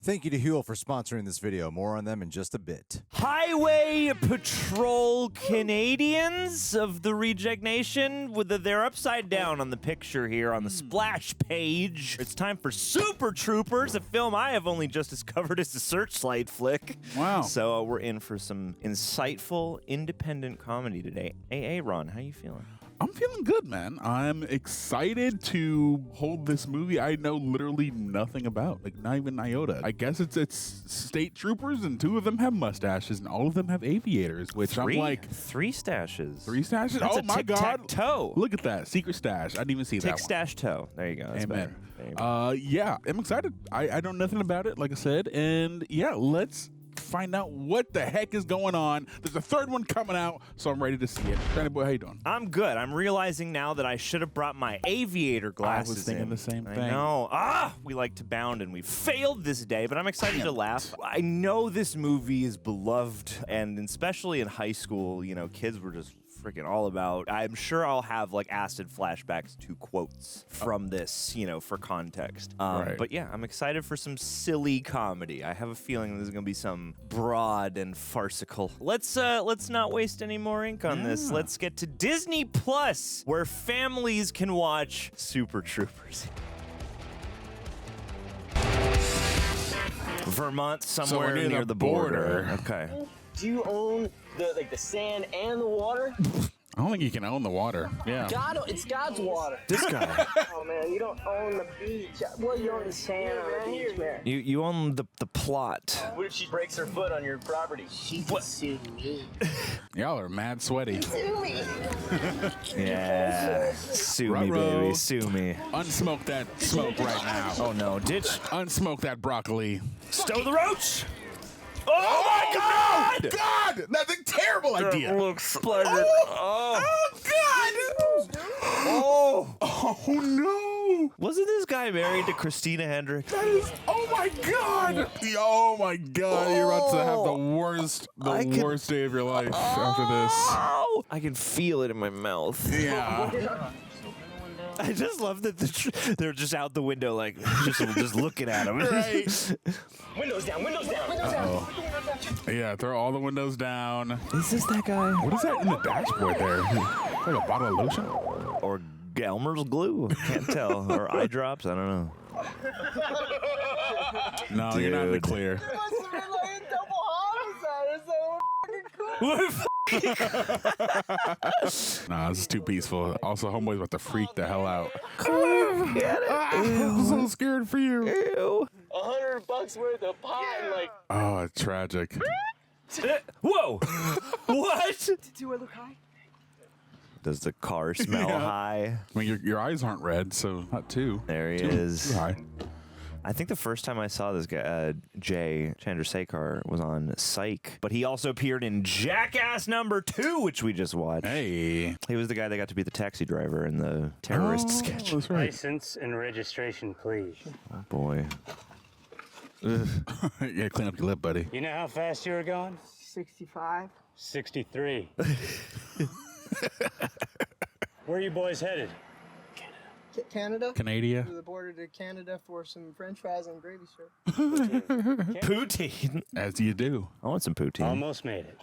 Thank you to Huel for sponsoring this video. More on them in just a bit. Highway Patrol Canadians of the Reject Nation. They're upside down on the picture here on the splash page. It's time for Super Troopers, a film I have only just discovered as a Searchlight flick. Wow. So we're in for some insightful, independent comedy today. Hey, Ron, how you feeling? I'm feeling good, man. I'm excited to hold this movie I know literally nothing about, like not even iota. I guess it's state troopers, and 2 of them have mustaches, and all of them have aviators, which I'm like... 3 stashes. 3 stashes? That's oh a my God. Tic-tac-toe. Look at that. Secret stash. I didn't even see that one. Tic-stash-toe. There you go. That's Amen. better. There you go. Yeah, I'm excited. I know nothing about it, like I said, and yeah, let's find out what the heck is going on. There's a 3rd one coming out, so I'm ready to see it. Danny boy, how you doing? I'm good. I'm realizing now that I should have brought my aviator glasses. I was thinking the same thing. I know. We like to bound, and we failed this day, but I'm excited to laugh. I know this movie is beloved, and especially in high school, you know, kids were just freaking all about. I'm sure I'll have like acid flashbacks to quotes from this, you know, for context. Right. But yeah, I'm excited for some silly comedy. I have a feeling there's gonna be some broad and farcical. Let's not waste any more ink on this. Let's get to Disney Plus, where families can watch Super Troopers. Vermont, somewhere near the border. Okay. Do you own the sand and the water? I don't think you can own the water. Yeah. It's God's water. This guy. Oh man, you don't own the beach. Well, you own the sand on the beach, man. You own the plot. What if she breaks her foot on your property? She can sue me. Y'all are mad sweaty. Sue me. Yeah. Sue me, Ruh-roh. baby. Sue me. Unsmoke that smoke right now. Oh no, ditch. Unsmoke that broccoli. Stow the roach. Oh my God! God! That's a terrible idea. Looks pleasant. Oh God! Oh no! Wasn't this guy married to Christina Hendricks? That is, oh my God! Oh my God! You're about to have the worst day of your life after this. Oh, I can feel it in my mouth. Yeah. I just love that they're just out the window, like just looking at him. Right. Windows down, windows down, windows down. Yeah, throw all the windows down. Is this that guy? What is that in the dashboard there? Like a bottle of lotion? Or Elmer's glue? I can't tell. Or eye drops? I don't know. No, you're not in the clear. It must have been like a double homicide or something. Fucking cool. Nah, this is too peaceful. Also, homeboy's about to freak the hell out. Get it? I'm so scared for you. Ew. $100 worth of pot and like. Oh, it's tragic. Whoa! What? Do I look high? Does the car smell high? I mean, your eyes aren't red, so not too. There he Too is. high. I think the first time I saw this guy, Jay Chandrasekhar, was on Psych, but he also appeared in Jackass #2, which we just watched. Hey. He was the guy that got to be the taxi driver in the terrorist sketch. That's right. License and registration, please. Oh boy. Yeah, clean up your lip, buddy. You know how fast you were going? 65. 63. Where are you boys headed? Canada? Canada. To the border to Canada for some French fries and gravy, sir. Poutine. As you do. I want some poutine. Almost made it.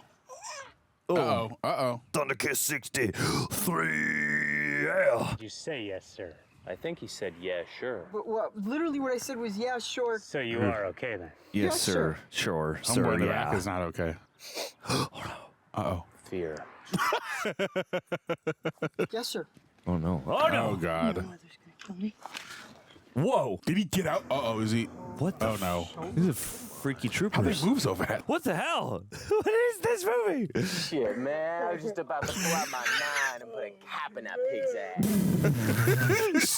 Uh-oh. Uh-oh. Thunderkiss 63. Yeah. Did you say yes, sir? I think he said, yeah, sure. But literally what I said was, yeah, sure. So you are okay then? Yes, Yes, sir. Sure, Homeboy sir. in the Yeah. back is not okay. Uh-oh. Fear. Yes, sir. Oh no. Oh no. Oh, God. Mother's gonna kill me. Whoa. Did he get out? Uh-oh, is he? What the? Oh, no. These are freaky How'd troopers. they move so fast? What the hell? What is this movie? Shit, man. I was just about to pull out my 9 and put a cap in that pig's ass.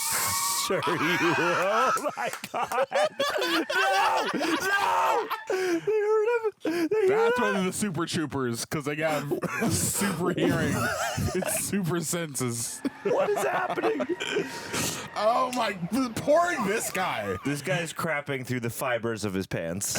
Sure you. Oh my God. No! They heard him. That's one of the super troopers, because they got super hearing. It's super senses. What is happening? Oh my, pouring this guy. This guy's crapping through the fibers of his pants.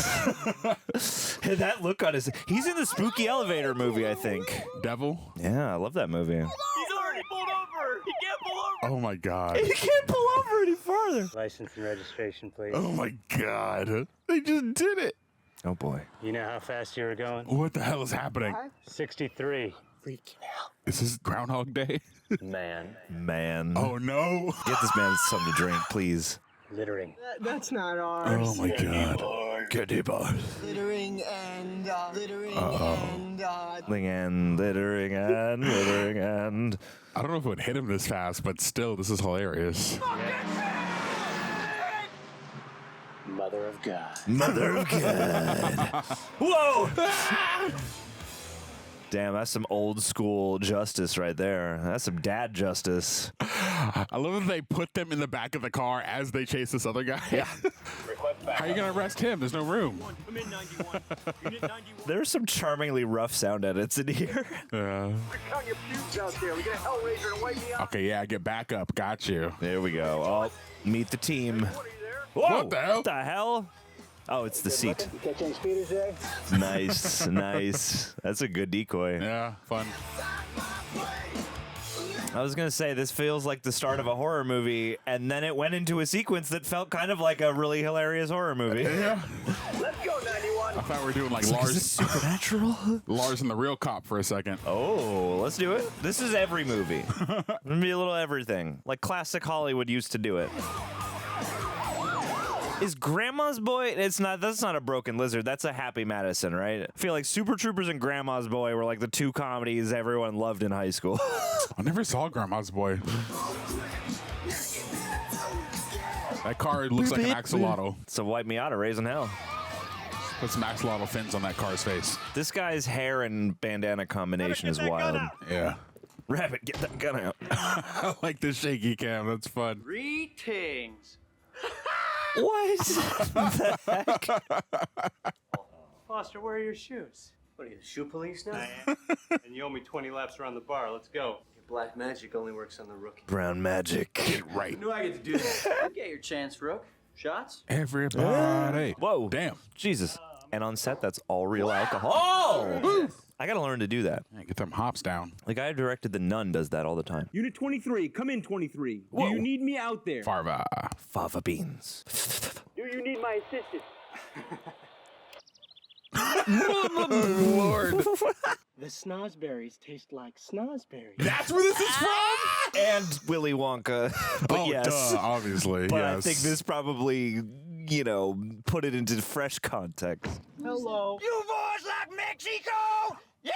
And that look on his... He's in the Spooky Elevator movie, I think. Devil? Yeah, I love that movie. He's already pulled over. He can't pull over. Oh my God. He can't pull over any farther. farther. License and registration, please. Oh my God. They just did it. Oh boy. You know how fast you were going? What the hell is happening? 63. Is this Groundhog Day? Man. Oh no. Get this man something to drink, please. Littering. That's not ours. Oh my God. Goody bar. Littering and littering Littering and. I don't know if it would hit him this fast, but still, this is hilarious. Mother of God. Mother of God. Whoa! Damn, that's some old school justice right there. That's some dad justice. I love that they put them in the back of the car as they chase this other guy. Yeah. How are you going to arrest him? There's no room. There's some charmingly rough sound edits in here. Yeah. Okay, yeah, get back up. Got you. There we go. Oh, meet the team. Whoa! What the hell? What the hell? Oh, it's the seat. You catch any speeders, Jay? Nice, nice. That's a good decoy. Yeah, fun. I was gonna say this feels like the start of a horror movie, and then it went into a sequence that felt kind of like a really hilarious horror movie. Yeah. Let's go, 91. I thought we were doing like Is Lars, this supernatural? Lars and the Real Cop for a second. Oh, let's do it. This is every movie. Gonna be a little everything, like classic Hollywood used to do it. Is Grandma's Boy? It's not. That's not a Broken Lizard. That's a Happy Madison, right? I feel like Super Troopers and Grandma's Boy were like the two comedies everyone loved in high school. I never saw Grandma's Boy. That car looks like an axolotl. So wipe me out of Raising Hell. Put some axolotl fins on that car's face. This guy's hair and bandana combination is wild. Yeah. Rabbit, get that gun out. I like the shaky cam. That's fun. Greetings. What the heck? Foster, where are your shoes? What are you, the shoe police now? And you owe me 20 laps around the bar. Let's go. Your black magic only works on the rookie. Brown magic. Get right. You know I get to do that. You get your chance, Rook. Shots? Everybody. Whoa. Damn. Jesus. And on set, that's all real alcohol. Oh! I gotta learn to do that. Yeah, get them hops down. The guy who directed The Nun does that all the time. Unit 23, come in 23. Whoa. Do you need me out there? Farva. Fava beans. Do you need my assistance? Lord. The snozberries taste like snozberries. That's where this is from? And Willy Wonka. But Oh, yes. duh, obviously. But yes. I think this probably, you know, put it into fresh context. Hello. You boys like Mexico? Yeah!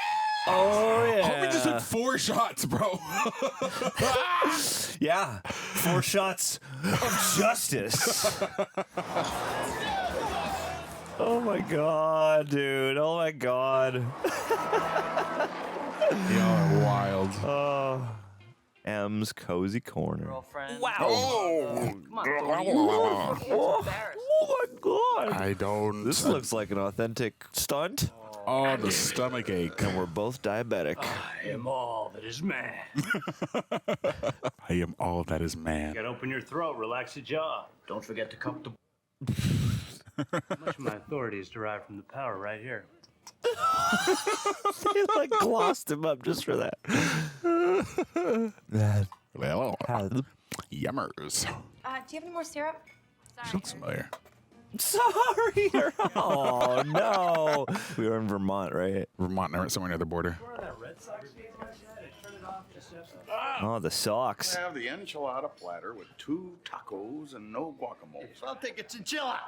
Oh, yeah. Homie just took 4 shots, bro. Yeah. 4 shots of justice. Oh my god, dude. Oh my god. Y'all are wild. Oh. M's Cozy Corner. Girlfriend. Wow. Come on, Thorny. Oh my god. I don't. This looks like an authentic stunt. Oh, the stomach ache. And we're both diabetic. I am all that is man. I am all that is man. Gotta open your throat, relax your jaw. Don't forget to cup the... Much of my authority is derived from the power right here. They like glossed him up just for that. Well, yummers. Do you have any more syrup? She looks familiar. Sorry. Oh no. We were in Vermont, right? Vermont, somewhere near the border. Oh, the socks. Have the enchilada platter with 2 tacos and no guacamole. I'll take a chinchilla.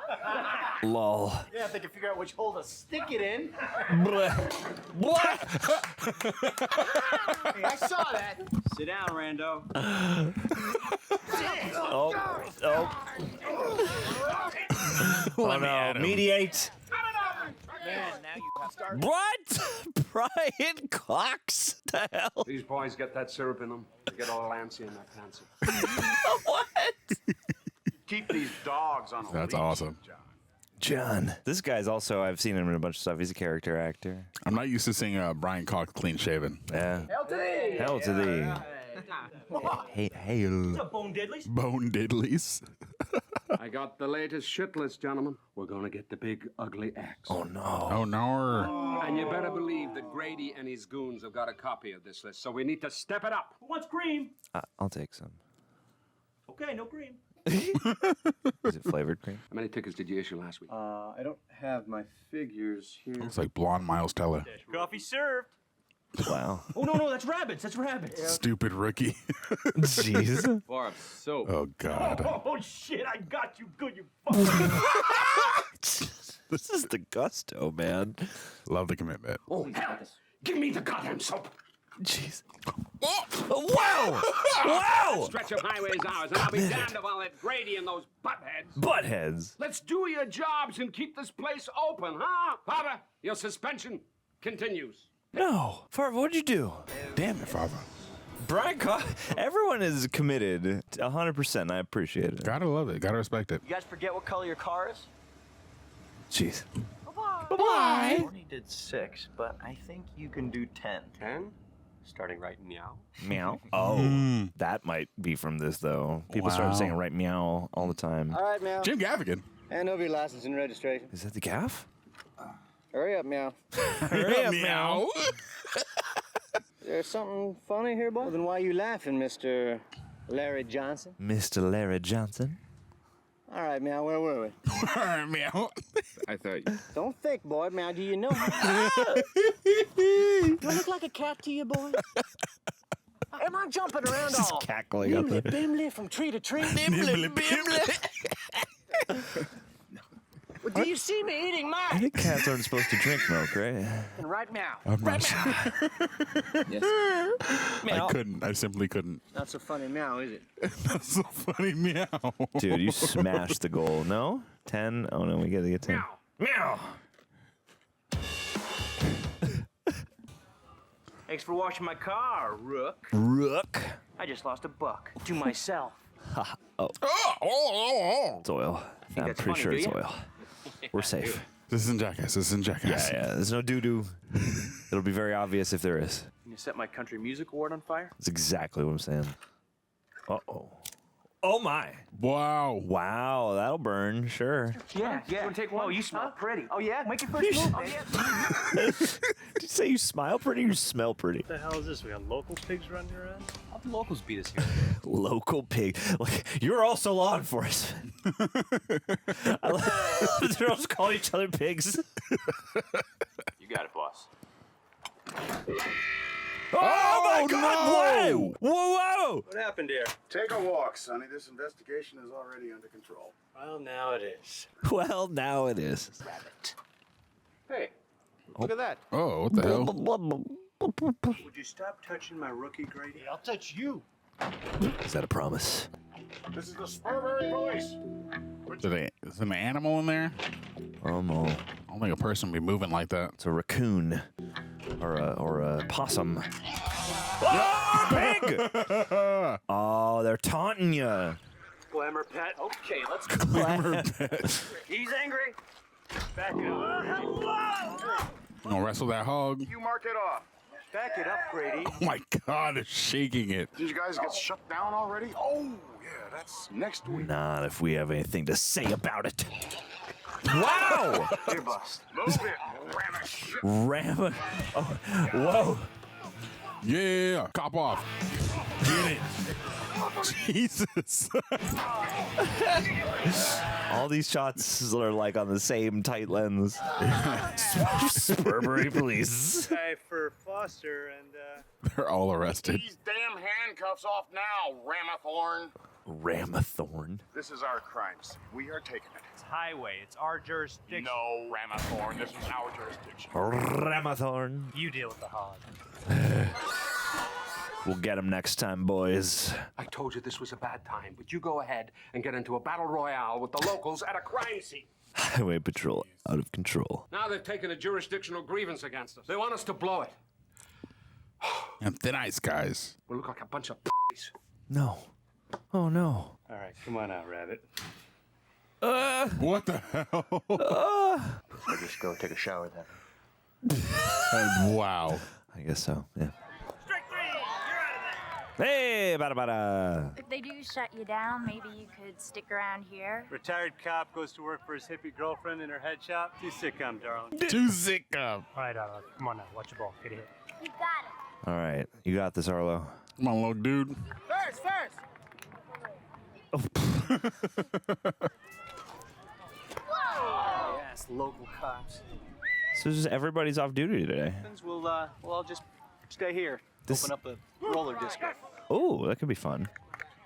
Lol. Yeah, if they can figure out which hole to stick it in. What? Hey, I saw that. Sit down, Rando. Oh. Oh no. Mediate. Man, now you have started. What? Brian Cox? The hell? These boys get that syrup in them. They get all antsy in that fancy. What? Keep these dogs on a That's leash, awesome. John. This guy's also, I've seen him in a bunch of stuff. He's a character actor. I'm not used to seeing Brian Cox clean shaven. Yeah. Hell to thee. Hell to thee. Hey. What's up, Bone Deadlies? Bone diddlies. I got the latest shit list, gentlemen. We're gonna get the big, ugly axe. Oh no. Oh, no. And you better believe that Grady and his goons have got a copy of this list, so we need to step it up. Who wants cream? I'll take some. Okay, no cream. Is it flavored cream? How many tickets did you issue last week? I don't have my figures here. Looks like blonde Miles Teller. Coffee served. Wow. Oh, no, that's rabbits. That's rabbits. Stupid rookie. Jeez. Barb, so. Oh, God. Oh, shit, I got you good, you fucking. This is the gusto, man. Love the commitment. Oh, hell! Give me the goddamn soap! Jeez. Oh, wow! Wow! Stretch of highways hours, and I'll be damned if I'll let Grady and those buttheads. Buttheads. Let's do your jobs and keep this place open, huh? Farva, your suspension continues. No. Farva, what'd you do? Damn it, Farva. Brian Cox. Everyone is committed 100%. I appreciate it. Gotta love it. Gotta respect it. You guys forget what color your car is? Jeez. Bye-bye. Thorny did 6, but I think you can do 10. 10? Starting right meow. Meow. Oh, that might be from this, though. People started saying right meow all the time. All right, Meow. Jim Gaffigan. Hand over your license and registration. Is that the gaff? Hurry up, Meow. Hurry up, meow. There's something funny here, boy? Well, then why are you laughing, Mr. Larry Johnson? Mr. Larry Johnson. All right, Meow, where were we? Meow. I thought Don't think, boy. Meow, do you know? Do I look like a cat to you, boy? Am I jumping around Just all cackling up there. bimly from tree to tree? Well, do you see me eating I mine? think cats aren't supposed to drink milk, right? Right, Meow. I'm not sure. Meow. I couldn't. I simply couldn't. Not so funny, Meow, is it? That's so funny, meow. Dude, you smashed the goal. No? 10? Oh, no, we gotta get 10. Meow. Thanks for washing my car, Rook. Rook. I just lost $1 to myself. It's oil. I'm that's pretty funny, sure do it's ya? oil. We're safe. This isn't Jackass. This isn't Jackass. Yeah. There's no doo-doo. It'll be very obvious if there is. Can you set my country music award on fire? That's exactly what I'm saying. Uh-oh. Oh, my. Wow. Wow, that'll burn. Sure. Yeah. You want to take one? Oh, you smell pretty. Oh, yeah? Make your first move. Oh, yeah. Did you say you smile pretty or you smell pretty? What the hell is this? We got local pigs running around? How the locals beat us here? Local pig. Like, you're also law enforcement. I love they all just call each other pigs. You got it, boss. Oh my God! no! Whoa! Whoa! What happened here? Take a walk, Sonny. This investigation is already under control. Well, now it is. Well, now it is. Hey, look at that. Oh, what the hell? Would you stop touching my rookie, Grady? I'll touch you. Is that a promise? This is the Spurberry Boys. Is an animal in there? Oh no! I don't think a person would be moving like that. It's a raccoon, or a possum. Oh, pig! Oh, they're taunting you. Glamour pet. Okay, let's go. He's angry. Back it up. You gonna wrestle that hog? You mark it off. Back it up, Grady. Oh my God, it's shaking it. Did you guys get shut down already? Oh, yeah, that's next week. Not if we have anything to say about it. Wow! You're bust. Move it, ram of shit. Ram. Oh, whoa! Yeah, cop off. Get it. Jesus. All these shots are like on the same tight lens. Spurberry police. Guy for Foster and They're all arrested. These damn handcuffs off now, Ramathorn. Ramathorn. This is our crime scene. We are taking it. it's highway. It's our jurisdiction. No, Ramathorn. This is our jurisdiction. Ramathorn. You deal with the hog. We'll get him next time, boys. I told you this was a bad time, but you go ahead and get into a battle royale with the locals at a crime scene. Highway patrol out of control. Now they've taken a jurisdictional grievance against us. They want us to blow it. And thin ice guys. We look like a bunch of p***s. No. Oh no. All right, come on out, Rabbit. What the hell? I'll just go take a shower then. Wow. I guess so. Yeah. Hey, bada. If they do shut you down, maybe you could stick around here. Retired cop goes to work for his hippie girlfriend in her head shop. Too sick, darling. Too sick of. All right, come on now. Watch the ball. Get it. You got it. All right. You got this, Arlo. Come on, little dude. First. Yes, local cops. So just everybody's off duty today. We'll all just stay here. Open up a roller disco. Oh, that could be fun.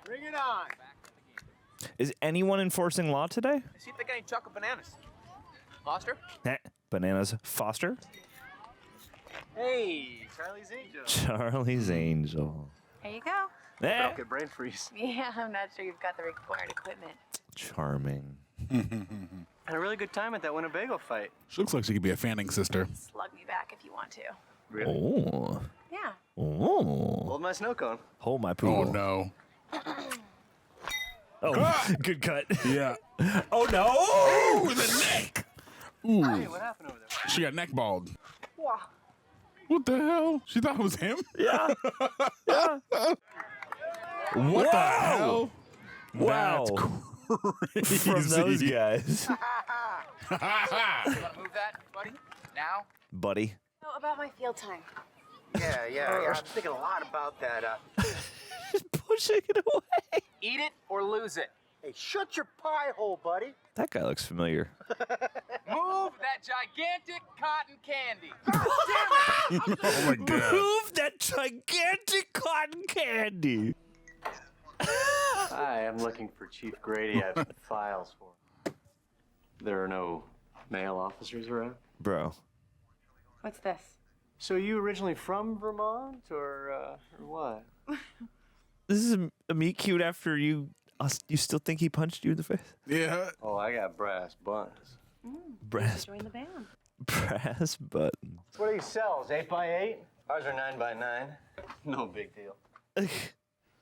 Bring it on. Is anyone enforcing law today? See if they got any chocolate bananas. Foster? Bananas Foster? Hey, Charlie's Angel. Charlie's Angel. There you go. Okay, brain freeze. Yeah, I'm not sure you've got the required equipment. Charming. Had a really good time at that Winnebago fight. She looks like she could be a Fanning sister. Slug me back if you want to. Really? Oh. Yeah. Oh. Hold my snow cone. Hold my pool. Oh no. Oh, good cut. Yeah. Oh no! Oh, the neck. Ooh. Hey, what happened over there? She got neck bald. Wow. What the hell? She thought it was him? Yeah. Yeah. What the hell? Wow. That's crazy. From those guys. You want to move that, buddy? Now? Buddy. Oh, about my field time. Yeah. I'm thinking a lot about that. Just pushing it away. Eat it or lose it. Hey, shut your pie hole, buddy. That guy looks familiar. Move that gigantic cotton candy. Oh my god. Move that gigantic cotton candy. Hi, I'm looking for Chief Grady. I have some files for him. There are no male officers around? Bro. What's this? So you originally from Vermont, or what? This is a meet cute after you still think he punched you in the face? Yeah. Oh, I got brass buttons. Brass. Join the band. Brass buttons. What do you sell? 8x8? Ours are 9x9. No big deal.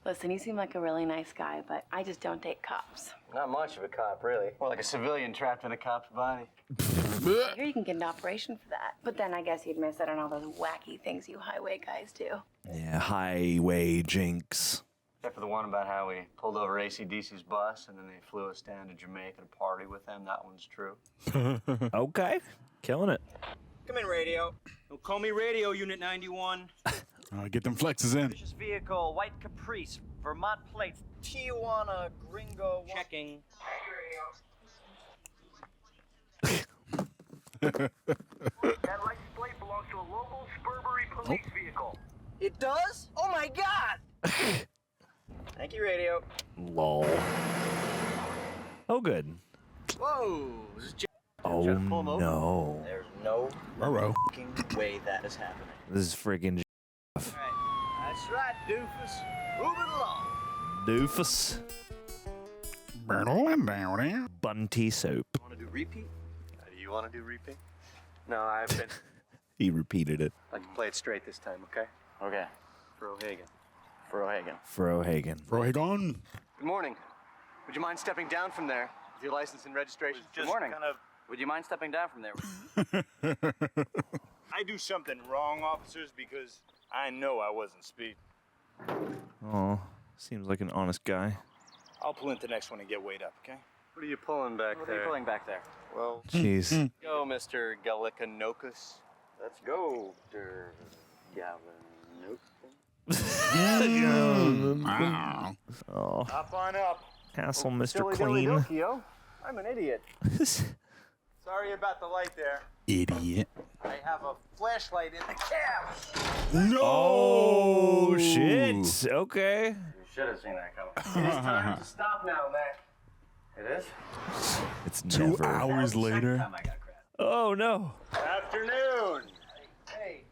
Listen, you seem like a really nice guy, but I just don't date cops. Not much of a cop, really. More like a civilian trapped in a cop's body. I hear you can get an operation for that. But then I guess you'd miss out on all those wacky things you highway guys do. Yeah, highway jinx. Except for the one about how we pulled over AC/DC's bus and then they flew us down to Jamaica to party with them. That one's true. Okay. Killing it. Come in, radio. Don't call me radio, Unit 91. Get them flexes in. Suspicious vehicle, white Caprice, Vermont plates, Tijuana, Gringo. Checking. That license plate belongs to a local Spurbury police vehicle. It does? Oh my God! Thank you, radio. Lol. Oh, good. Whoa! This is Oh, no. There's no Roro. fucking way that is happening. This is freaking That's right, doofus. Move it along. doofus. Bunty soap. Want to do repeat? Do you want to do repeat? No, I've been. He repeated it. I can play it straight this time, okay? Okay. For O'Hagan. Frohagen. Frohagen. Good morning. Would you mind stepping down from there with your license and registration? Good morning. Would you mind stepping down from there? I do something wrong, officers, because I know I wasn't speeding. Oh, seems like an honest guy. I'll pull into the next one and get weighed up, okay? What are you pulling back What there? are you pulling back there? Well, Jeez. go, Mr. Gallicanocus. Let's go, Mr. Gallicanocus. Oh, Hop on up. Castle, Mr. Silly Clean. dilly-dokey, yo. I'm an idiot. Sorry about the light there. Idiot. I have a flashlight in the cab. No. Oh, shit. Okay. You should have seen that coming. It is time to stop now, Mac. It is? It's 2 never. hours later. Time I got crap. Oh, no. Afternoon. Hey.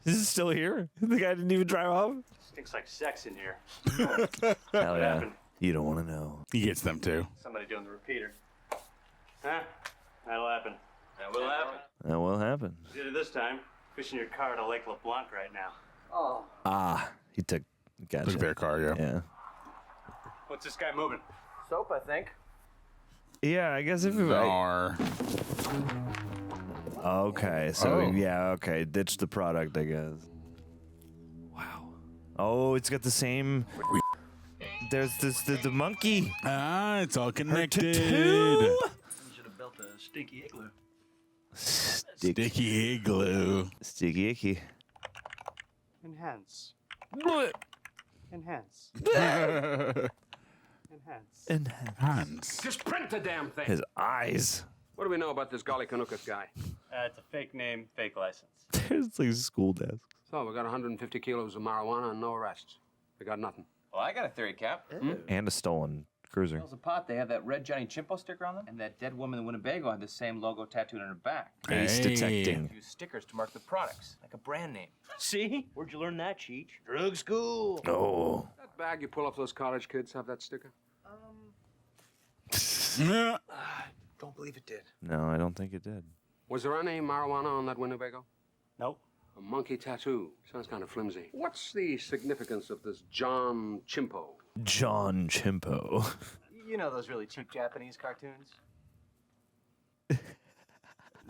Is it still here? The guy didn't even drive off? Stinks like sex in here. Hell yeah. happened? You don't want to know. He gets them too. Somebody doing the repeater. Huh? That'll happen. That will happen. That will happen. Did it this time. Fishing your car to Lake LeBlanc right now. Oh. Ah, he took. Gotcha. Took their car, yeah. Yeah. What's this guy moving? Soap, I think. Yeah, I guess if it Czar. Okay, so Oh. yeah, okay. Ditch the product, I guess. Wow. Oh, it's got the same. There's this the monkey. Ah, it's all connected. tattoo. You should have built a sticky igloo. Sticky igloo. Sticky icky. Enhance. What? Enhance. Hands. Just print the damn thing. His eyes. What do we know about this Golly Canucas guy? It's a fake name, fake license. There's like school desks. So we got 150 kilos of marijuana and no arrests. We got nothing. Well, I got a theory, Cap. And a stolen cruiser. Bales of pot, they have that red Johnny Chimpo sticker on them, and that dead woman in Winnebago had the same logo tattooed on her back. Ace detecting. Use stickers to mark the products, like a brand name. See? Where'd you learn that, Cheech? Drug school. Oh. That bag you pull off those college kids have that sticker? Don't believe it did. No, I don't think it did. Was there any marijuana on that Winnebago? Nope. A monkey tattoo. Sounds kind of flimsy. What's the significance of this John Chimpo? John Chimpo. You know those really cheap Japanese cartoons?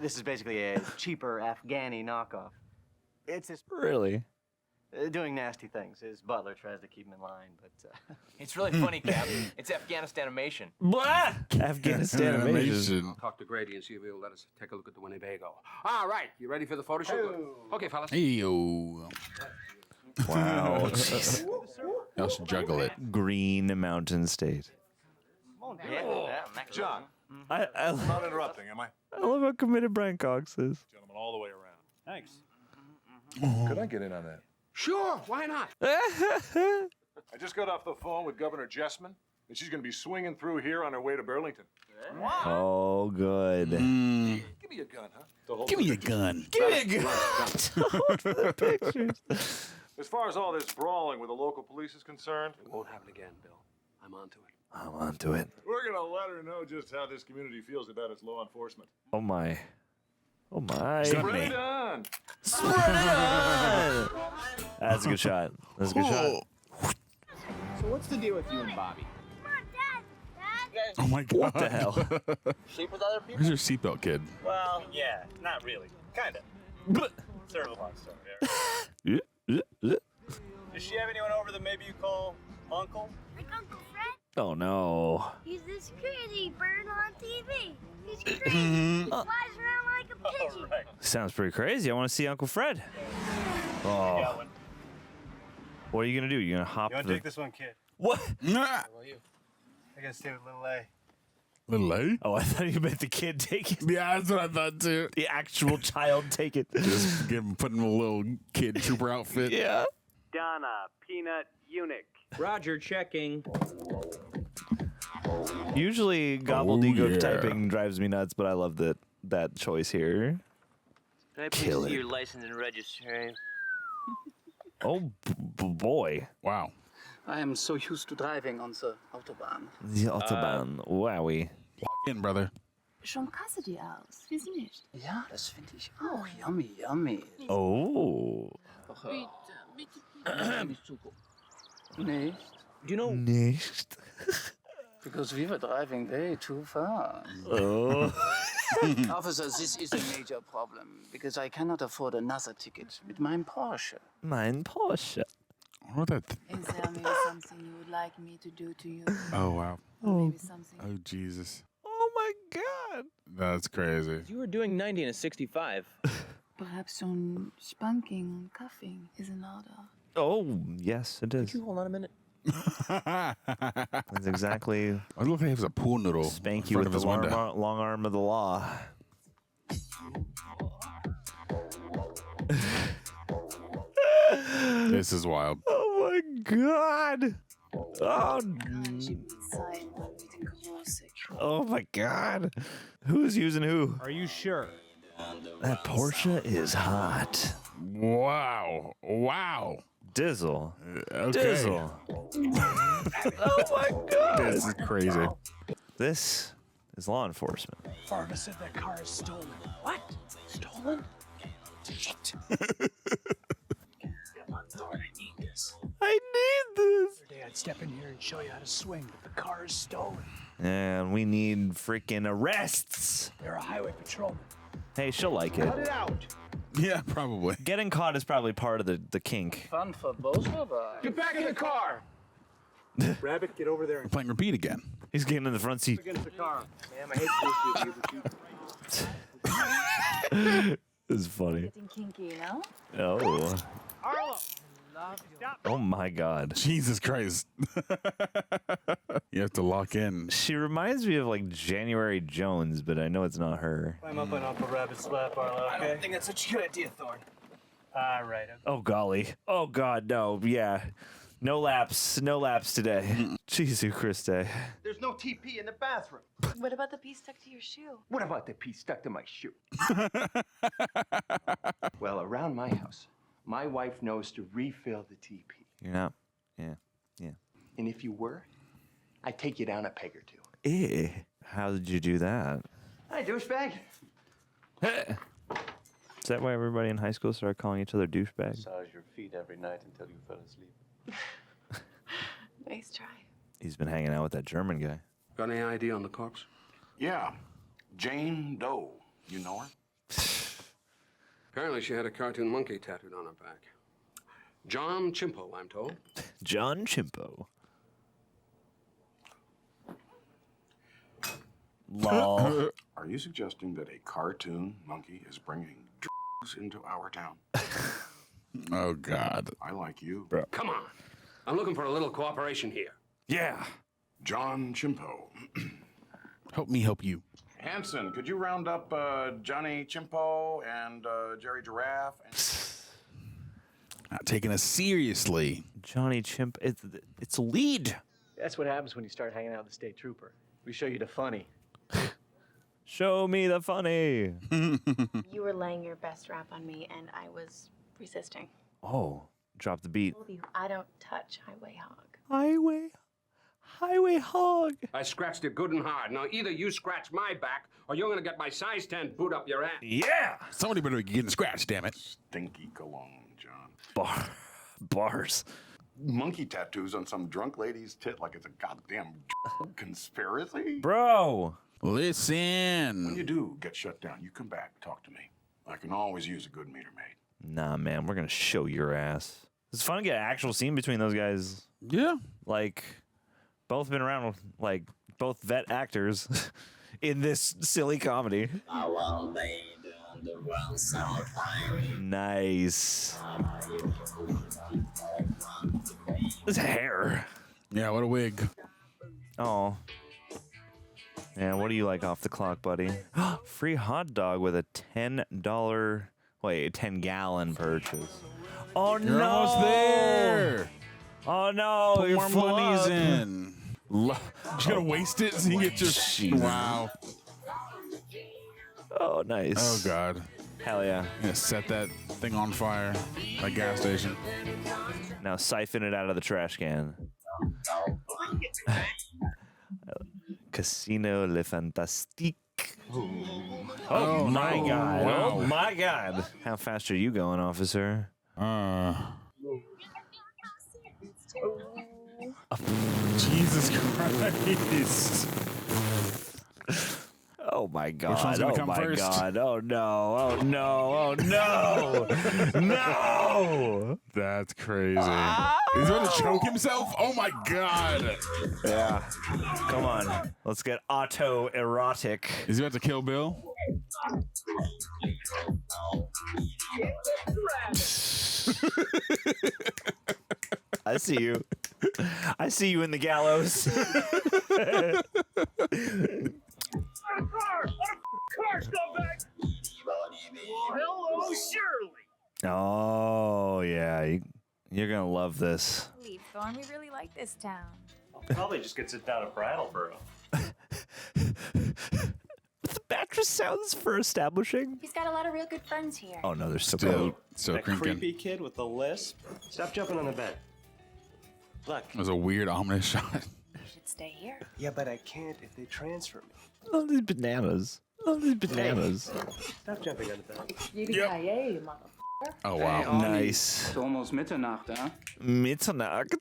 This is basically a cheaper Afghani knockoff. It's his Really? doing nasty things. His butler tries to keep him in line, but It's really funny, Cap. It's Afghanistan animation. Blah! Afghanistan animation. I'll talk to Grady and see if he'll let us take a look at the Winnebago. All right, you ready for the photo shoot? Okay, fellas. Hey, yo. Wow. Let's juggle it. Green Mountain State. John, I I'm not interrupting, am I? love how committed Brian Cox is. Gentlemen, all the way around. Thanks. Could I get in on that? Sure, why not? I just got off the phone with Governor Jessman, and she's going to be swinging through here on her way to Burlington. Oh, good. Give me a gun, huh? To hold Give for me the a gun. Give me a gun. For the pictures. As far as all this brawling with the local police is concerned, It won't happen again, Bill. I'm onto it. I'm onto it. we're going to let her know just how this community feels about its law enforcement. Oh, my. Oh, my. Spray it on! Spray it on! That's a good shot. That's a good shot. So what's the deal with you and Bobby? Come on, Dad. Dad. Oh my god. What the hell? Sleep with other people? Where's your seatbelt, kid? Well, yeah, not really. Kinda. Sort of a long story. Does she have anyone over that maybe you call Uncle? Like Uncle Fred? Oh, no. He's this crazy bird on TV. He's crazy. He flies around like a pigeon. All right. Sounds pretty crazy. I want to see Uncle Fred. Got Oh. one. What are you going to do? You're going to hop You want to take this one, kid? What? I gotta stay with little A. Little A? Oh, I thought you meant the kid take it. Yeah, that's what I thought too. The actual child take it. Just give him, put him in a little kid trooper outfit. Yeah. Donna, peanut eunuch. Roger, checking. Usually gobbledygook yeah. typing drives me nuts, but I love that choice here. Can I Kill please see it. your license and registration? Oh, boy. Wow. I am so used to driving on the Autobahn. The Autobahn. Wowie. In, brother. Schon kasse die aus. Wie sie nicht. Ja, das finde ich auch. Yummy, yummy. Oh. Nicht zugucken. Nicht? Do you know? Nicht. Because we were driving way too fast. Oh. Officer, this is a major problem because I cannot afford another ticket with my Porsche. Mein Porsche. What that? Is there maybe something you would like me to do to you? Oh wow. Maybe something. Oh Jesus. Oh my God. That's crazy. You were doing 90 and a 65. Perhaps some spanking and cuffing is in order. Oh, yes, it is. Could you hold on a minute? That's exactly. I look like he has a pool noodle. Spank in you front with of the his window. long arm of the law. This is wild. Oh my God. Oh, oh my God. Who's using who? Are you sure? That Porsche is hot. Wow. Wow. Dizzle. Okay. Dizzle. Oh my God. This is crazy. This is law enforcement. Farva said that car is stolen. What? Stolen? Shit. I need this. I need this. Today I'd step in here and show you how to swing, but the car is stolen. And we need freaking arrests. You're a highway patrolman. Hey, she'll like it. Cut it out. Yeah, probably. Getting caught is probably part of the kink. Fun for both of us. Get back in the car. Rabbit, get over there We're playing repeat again. He's getting in the front seat. against the car. Ma'am, I hate to do this with you, This is funny. Getting kinky, you know? Oh. Arlo! Oh my God. Jesus Christ. You have to lock in. She reminds me of like January Jones, but I know it's not her. Climb up on Uncle Rabbit's lap, Arlo, okay? I don't think that's such a good idea, Thorn. All right. Oh golly. Oh God, no. Yeah. No laps today. Jesus Christ. There's no TP in the bathroom. What about the piece stuck to your shoe? What about the piece stuck to my shoe? Well, around my house, my wife knows to refill the TP. You're not. Yeah. And if you were, I'd take you down a peg or two. Eh. How did you do that? Hi, douchebag. Is that why everybody in high school started calling each other douchebags? Massage your feet every night until you fell asleep. Nice try. He's been hanging out with that German guy. Got any ID on the corpse? Yeah. Jane Doe. You know her? Apparently she had a cartoon monkey tattooed on her back. John Chimpo, I'm told. John Chimpo. Lol. Are you suggesting that a cartoon monkey is bringing drugs into our town? Oh, God. I like you. Bro. Come on. I'm looking for a little cooperation here. Yeah. John Chimpo. Help me help you. Hanson, could you round up Johnny Chimpo and Jerry Giraffe? Not taking us seriously. Johnny Chimp. It's a lead. That's what happens when you start hanging out with the state trooper. We show you the funny. Show me the funny. You were laying your best rap on me, and I was resisting. Oh, drop the beat. I told you, I don't touch highway hog. Highway hog. I scratched it good and hard. Now, either you scratch my back, or you're gonna get my size 10 boot up your ass. Yeah. Somebody better be getting scratched, damn it. Stinky cologne, John. Bars. Monkey tattoos on some drunk lady's tit like it's a goddamn conspiracy? Bro. Listen. When you do get shut down, you come back, talk to me. I can always use a good meter maid. Nah, man, we're gonna show your ass. It's fun to get an actual scene between those guys. Yeah. Like, both been around, like, both vet actors in this silly comedy. Nice. His hair. Yeah, what a wig. Oh. Yeah, what do you like off the clock, buddy? Free hot dog with a $10 purchase. Oh, You're no. almost there. Oh, no. Put you're more full monies up. in. You gotta waste it so you get your... Jesus. Wow. Oh, nice. Oh, God. Hell yeah. I'm gonna set that thing on fire. That gas station. Now siphon it out of the trash can. Casino Le Fantastique. Oh my God. Wow. Oh my God. How fast are you going, officer? Jesus Christ. Oh my God. Which one's gonna oh come my first? God. Oh no. Oh no. Oh no. No. That's crazy. He's going to choke himself? Oh my God. Yeah. Come on. Let's get autoerotic. Is he about to kill Bill? I see you. I see you in the gallows. Hello, Shirley. Oh, yeah. You're going to love this. Leave, Thorn. We really like this town. Probably just gets it down to Brattleboro. The mattress sounds for establishing. He's got a lot of real good friends here. Oh, no, they're so That creepy kid with the lisp. Stop jumping on the bed. Look. That was a weird, ominous shot. You should stay here. Yeah, but I can't if they transfer me. All these bananas. All these bananas. Stop jumping on the bed. Yippee-ki-yay, Oh, wow. Hey, Arnie. Nice. It's almost Mitternacht, huh? Mitternacht?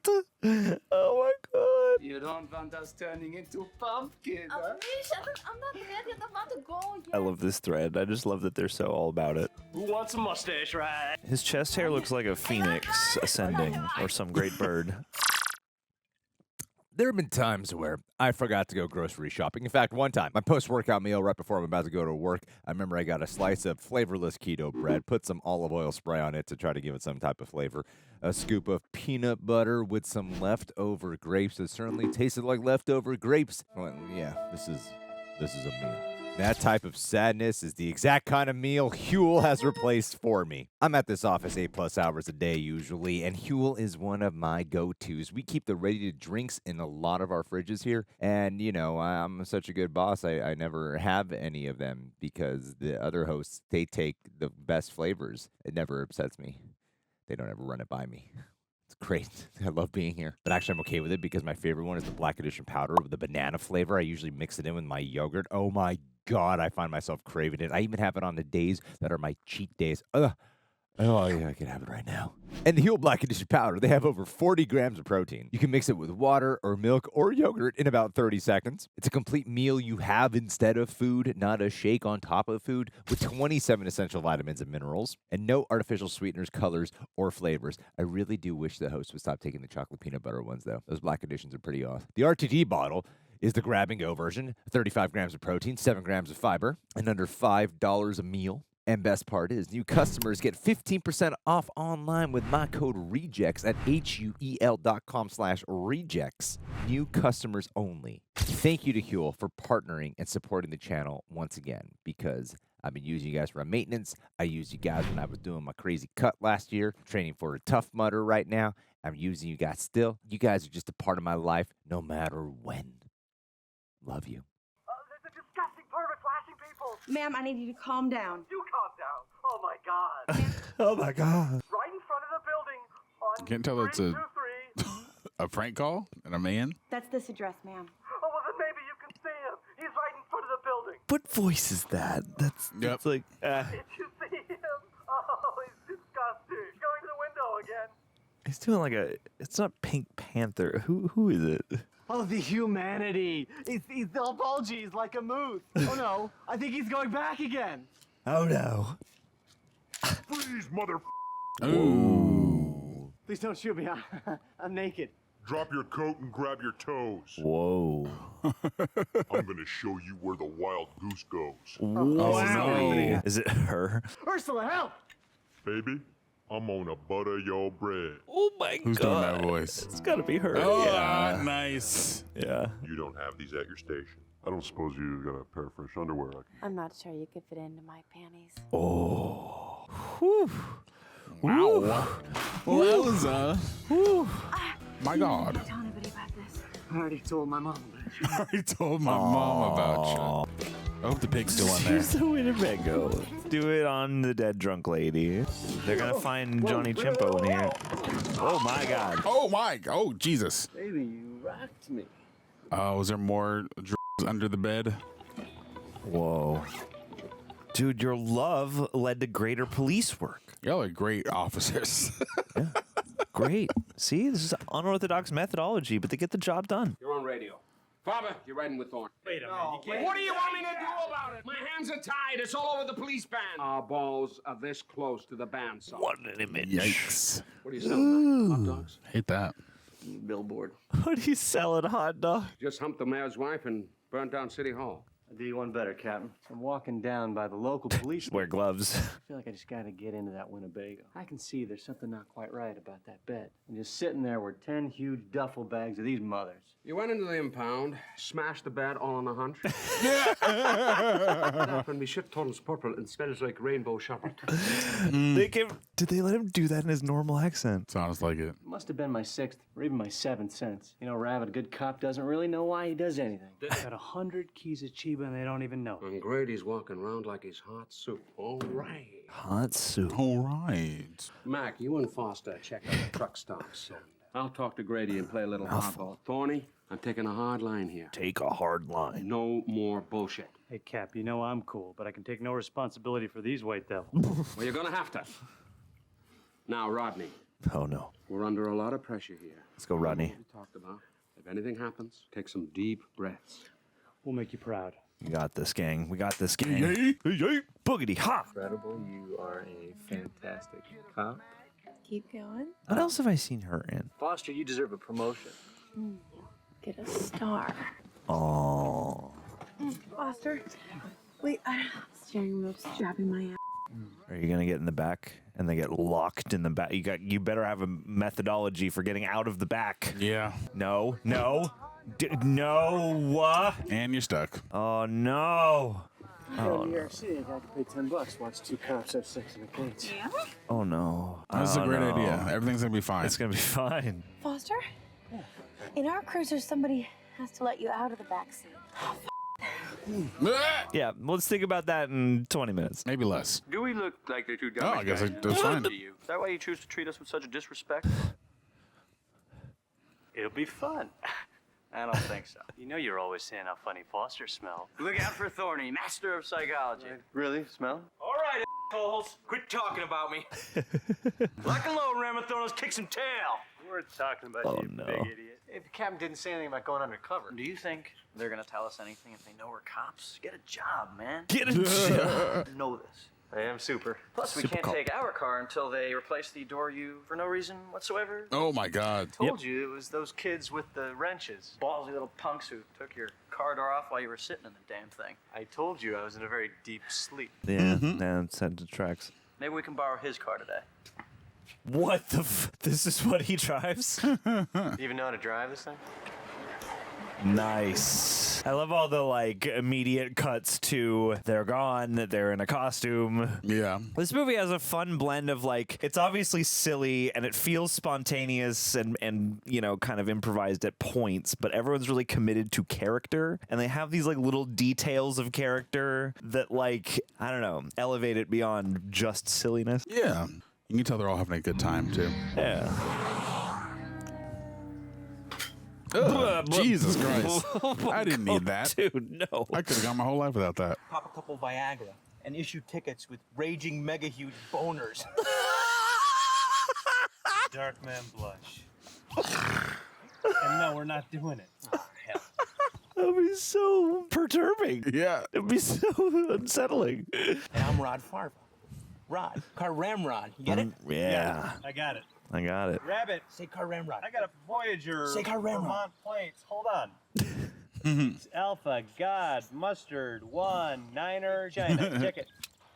Oh, my God. You don't want us turning into pumpkins, huh? I'm not ready. I'm about to go yet. I love this thread. I just love that they're so all about it. Who wants a mustache ride? His chest hair looks like a phoenix ascending or some great bird. There have been times where I forgot to go grocery shopping. In fact, one time, my post-workout meal right before I'm about to go to work, I remember I got a slice of flavorless keto bread, put some olive oil spray on it to try to give it some type of flavor, a scoop of peanut butter with some leftover grapes that certainly tasted like leftover grapes. Well, yeah, this is a meal. That type of sadness is the exact kind of meal Huel has replaced for me. I'm at this office 8+ hours a day usually, and Huel is one of my go-tos. We keep the ready-to-drinks in a lot of our fridges here, and, you know, I'm such a good boss, I never have any of them because the other hosts, they take the best flavors. It never upsets me. They don't ever run it by me. It's great. I love being here. But actually, I'm okay with it because my favorite one is the Black Edition powder with the banana flavor. I usually mix it in with my yogurt. Oh, my God, I find myself craving it. I even have it on the days that are my cheat days. Ugh. Oh, yeah, I can have it right now. And the Huel Black Edition powder, they have over 40 grams of protein. You can mix it with water or milk or yogurt in about 30 seconds. It's a complete meal you have instead of food, not a shake on top of food, with 27 essential vitamins and minerals, and no artificial sweeteners, colors, or flavors. I really do wish the host would stop taking the chocolate peanut butter ones, though. Those Black Editions are pretty awesome. The RTD bottle is the grab-and-go version, 35 grams of protein, 7 grams of fiber, and under $5 a meal. And best part is, new customers get 15% off online with my code REJECTS at HUEL.com/rejects. New customers only. Thank you to Huel for partnering and supporting the channel once again, because I've been using you guys for maintenance. I used you guys when I was doing my crazy cut last year, training for a Tough Mudder right now. I'm using you guys still. You guys are just a part of my life, no matter when. Love you. There's a disgusting pervert flashing people. Ma'am, I need you to calm down. You calm down. Oh my God. Oh my God. Right in front of the building. On Can't tell it's a prank call and a man. That's this address, ma'am. Oh, well, then maybe you can see him. He's right in front of the building. What voice is that? That's like. Did you see him? Oh, he's disgusting. He's going to the window again. He's doing like a. It's not Pink Panther. Who is it? Oh, the humanity. He's all bulgy. He's like a moose. Oh, no. I think he's going back again. Oh, no. Freeze, mother. Ooh. Please don't shoot me. I'm naked. Drop your coat and grab your toes. Whoa. I'm gonna show you where the wild goose goes. Oh, no. Is it her? Ursula, help! Baby, I'm gonna butter your bread. Oh my Who's doing that voice? It's gotta be her. Oh, yeah. nice. Yeah. You don't have these at your station. I don't suppose you got a pair of fresh underwear. I'm not sure you could fit into my panties. Oh. Whew. Wow. Wowza. My God. Don't tell anybody about this. I already told my mom about you. I already told my mom about you. I hope the pig's still in there. She's the Winnebago. Do it on the dead drunk lady. They're gonna find Johnny Chimpo in here. Oh my God. Oh, Jesus. Baby, you rocked me. Oh, is there more drugs under the bed? Whoa. Dude, your love led to greater police work. Y'all are great officers. Yeah. Great. See, this is unorthodox methodology, but they get the job done. You're on radio. Farva, you're riding with Thorny. Wait a minute. You can't. What do you want me to do about it? My hands are tied. It's all over the police band. Our balls are this close to the band, son. What an image. Yikes. What are you selling? Hot dogs? Hate that. Billboard. What are you selling, hot dog? Just humped the mayor's wife and burnt down City Hall. I'll do you one better, Captain. I'm walking down by the local police. Wear gloves. I feel like I just gotta get into that Winnebago. I can see there's something not quite right about that bed. And just sitting there were 10 huge duffel bags of these mothers. You went into the impound, smashed the bed all on a hunch. When me shit turns purple and smells like rainbow sherbet. Did they let him do that in his normal accent? Sounds like it. Must have been my 6th or even my 7th sense. You know, Rav, a good cop doesn't really know why he does anything. Got 100 keys of Chiba and they don't even know. And Grady's walking around like he's hot soup. All right. Hot soup. All right. Mac, you and Foster check out the truck stops. I'll talk to Grady and play a little hardball. Thorny, I'm taking a hard line here. Take a hard line. No more bullshit. Hey, Cap, you know I'm cool, but I can take no responsibility for these white devils. Well, you're gonna have to. Now, Rodney. Oh, no. We're under a lot of pressure here. Let's go, Rodney. We talked about. If anything happens, take some deep breaths. We'll make you proud. We got this, gang. We got this, gang. Yay. Boogity, ha! Incredible. You are a fantastic cop. Keep going. What else have I seen her in? Foster, you deserve a promotion. get a star. Oh. Foster, wait, steering wheel's jabbing my ass. Are you gonna get in the back and they get locked in the back? You better have a methodology for getting out of the back. Yeah. No. No. And you're stuck. Oh no. Oh, New York City, I got to pay $10 to watch two cops have sex in the cage. Yeah? Oh no. That's a great idea. Everything's gonna be fine. It's gonna be fine. Foster, in our cruiser, somebody has to let you out of the back seat. Yeah, let's think about that in 20 minutes. Maybe less. Do we look like the two Oh, dumbest I guess guys that's fine. to you? Is that why you choose to treat us with such disrespect? It'll be fun. I don't think so. You know you're always saying how funny Foster smells. Look out for Thorny, master of psychology. Really? Smell? All right, assholes. Quit talking about me. Lock and load, Ramathorn. Let's kick some tail. We're talking about you, big idiot. If the captain didn't say anything about going undercover. Do you think they're gonna tell us anything if they know we're cops? Get a job, man. Get a job. Know this. I am super. Plus, we Super can't cop. take our car until they replace the door you for no reason whatsoever. Oh my God. Told you it was those kids with the wrenches. Ballsy little punks who took your car door off while you were sitting in the damn thing. I told you I was in a very deep sleep. Yeah, it's sent to tracks. Maybe we can borrow his car today. What the this is what he drives? Do you even know how to drive this thing? Nice. I love all the like immediate cuts to they're gone, that they're in a costume. Yeah. This movie has a fun blend of like, it's obviously silly and it feels spontaneous and you know, kind of improvised at points, but everyone's really committed to character and they have these like little details of character that like, I don't know, elevate it beyond just silliness. Yeah. You can tell they're all having a good time too. Yeah. Ugh, Jesus Christ. I didn't need that. Dude, no. I could have gone my whole life without that. Pop a couple Viagra and issue tickets with raging mega huge boners. Dark man blush. And no, we're not doing it. Oh, hell. That would be so perturbing. Yeah. It would be so unsettling. And I'm Rod Farva. Rod. Car Ramrod. You get it? Yeah. I got it. I got it. Rabbit. Say Car Ramrod. I got a Voyager. Say Car Ramrod. Vermont plates. Hold on. It's Alpha, God, Mustard, 1, Niner, China. Check it.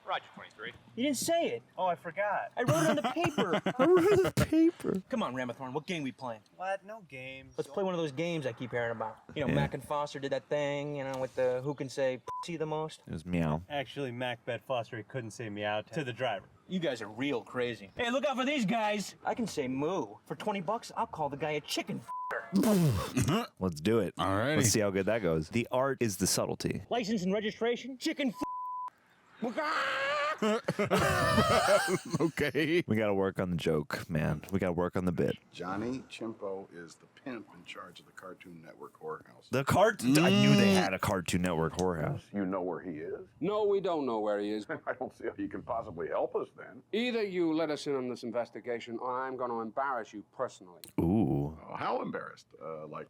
Roger, 23. You didn't say it. Oh, I forgot. I wrote it on the paper. I wrote it on the paper. Come on, Ramathorn. What game we playing? What? No games. Let's play one of those games I keep hearing about. You know, Mac and Foster did that thing, you know, with the who can say pussy the most. It was Meow. Actually, Mac bet Foster he couldn't say meow to the driver. You guys are real crazy. Hey, look out for these guys. I can say moo. For $20, I'll call the guy a chicken f***er. Let's do it. All right. Let's see how good that goes. The art is the subtlety. License and registration, chicken f***. Okay. We got to work on the joke, man. We got to work on the bit. Johnny Chimpo is the pimp in charge of the Cartoon Network whorehouse. The I knew they had a Cartoon Network whorehouse. You know where he is? No, we don't know where he is. I don't see how he can possibly help us then. Either you let us in on this investigation, or I'm going to embarrass you personally. Ooh. Oh, how embarrassed? Like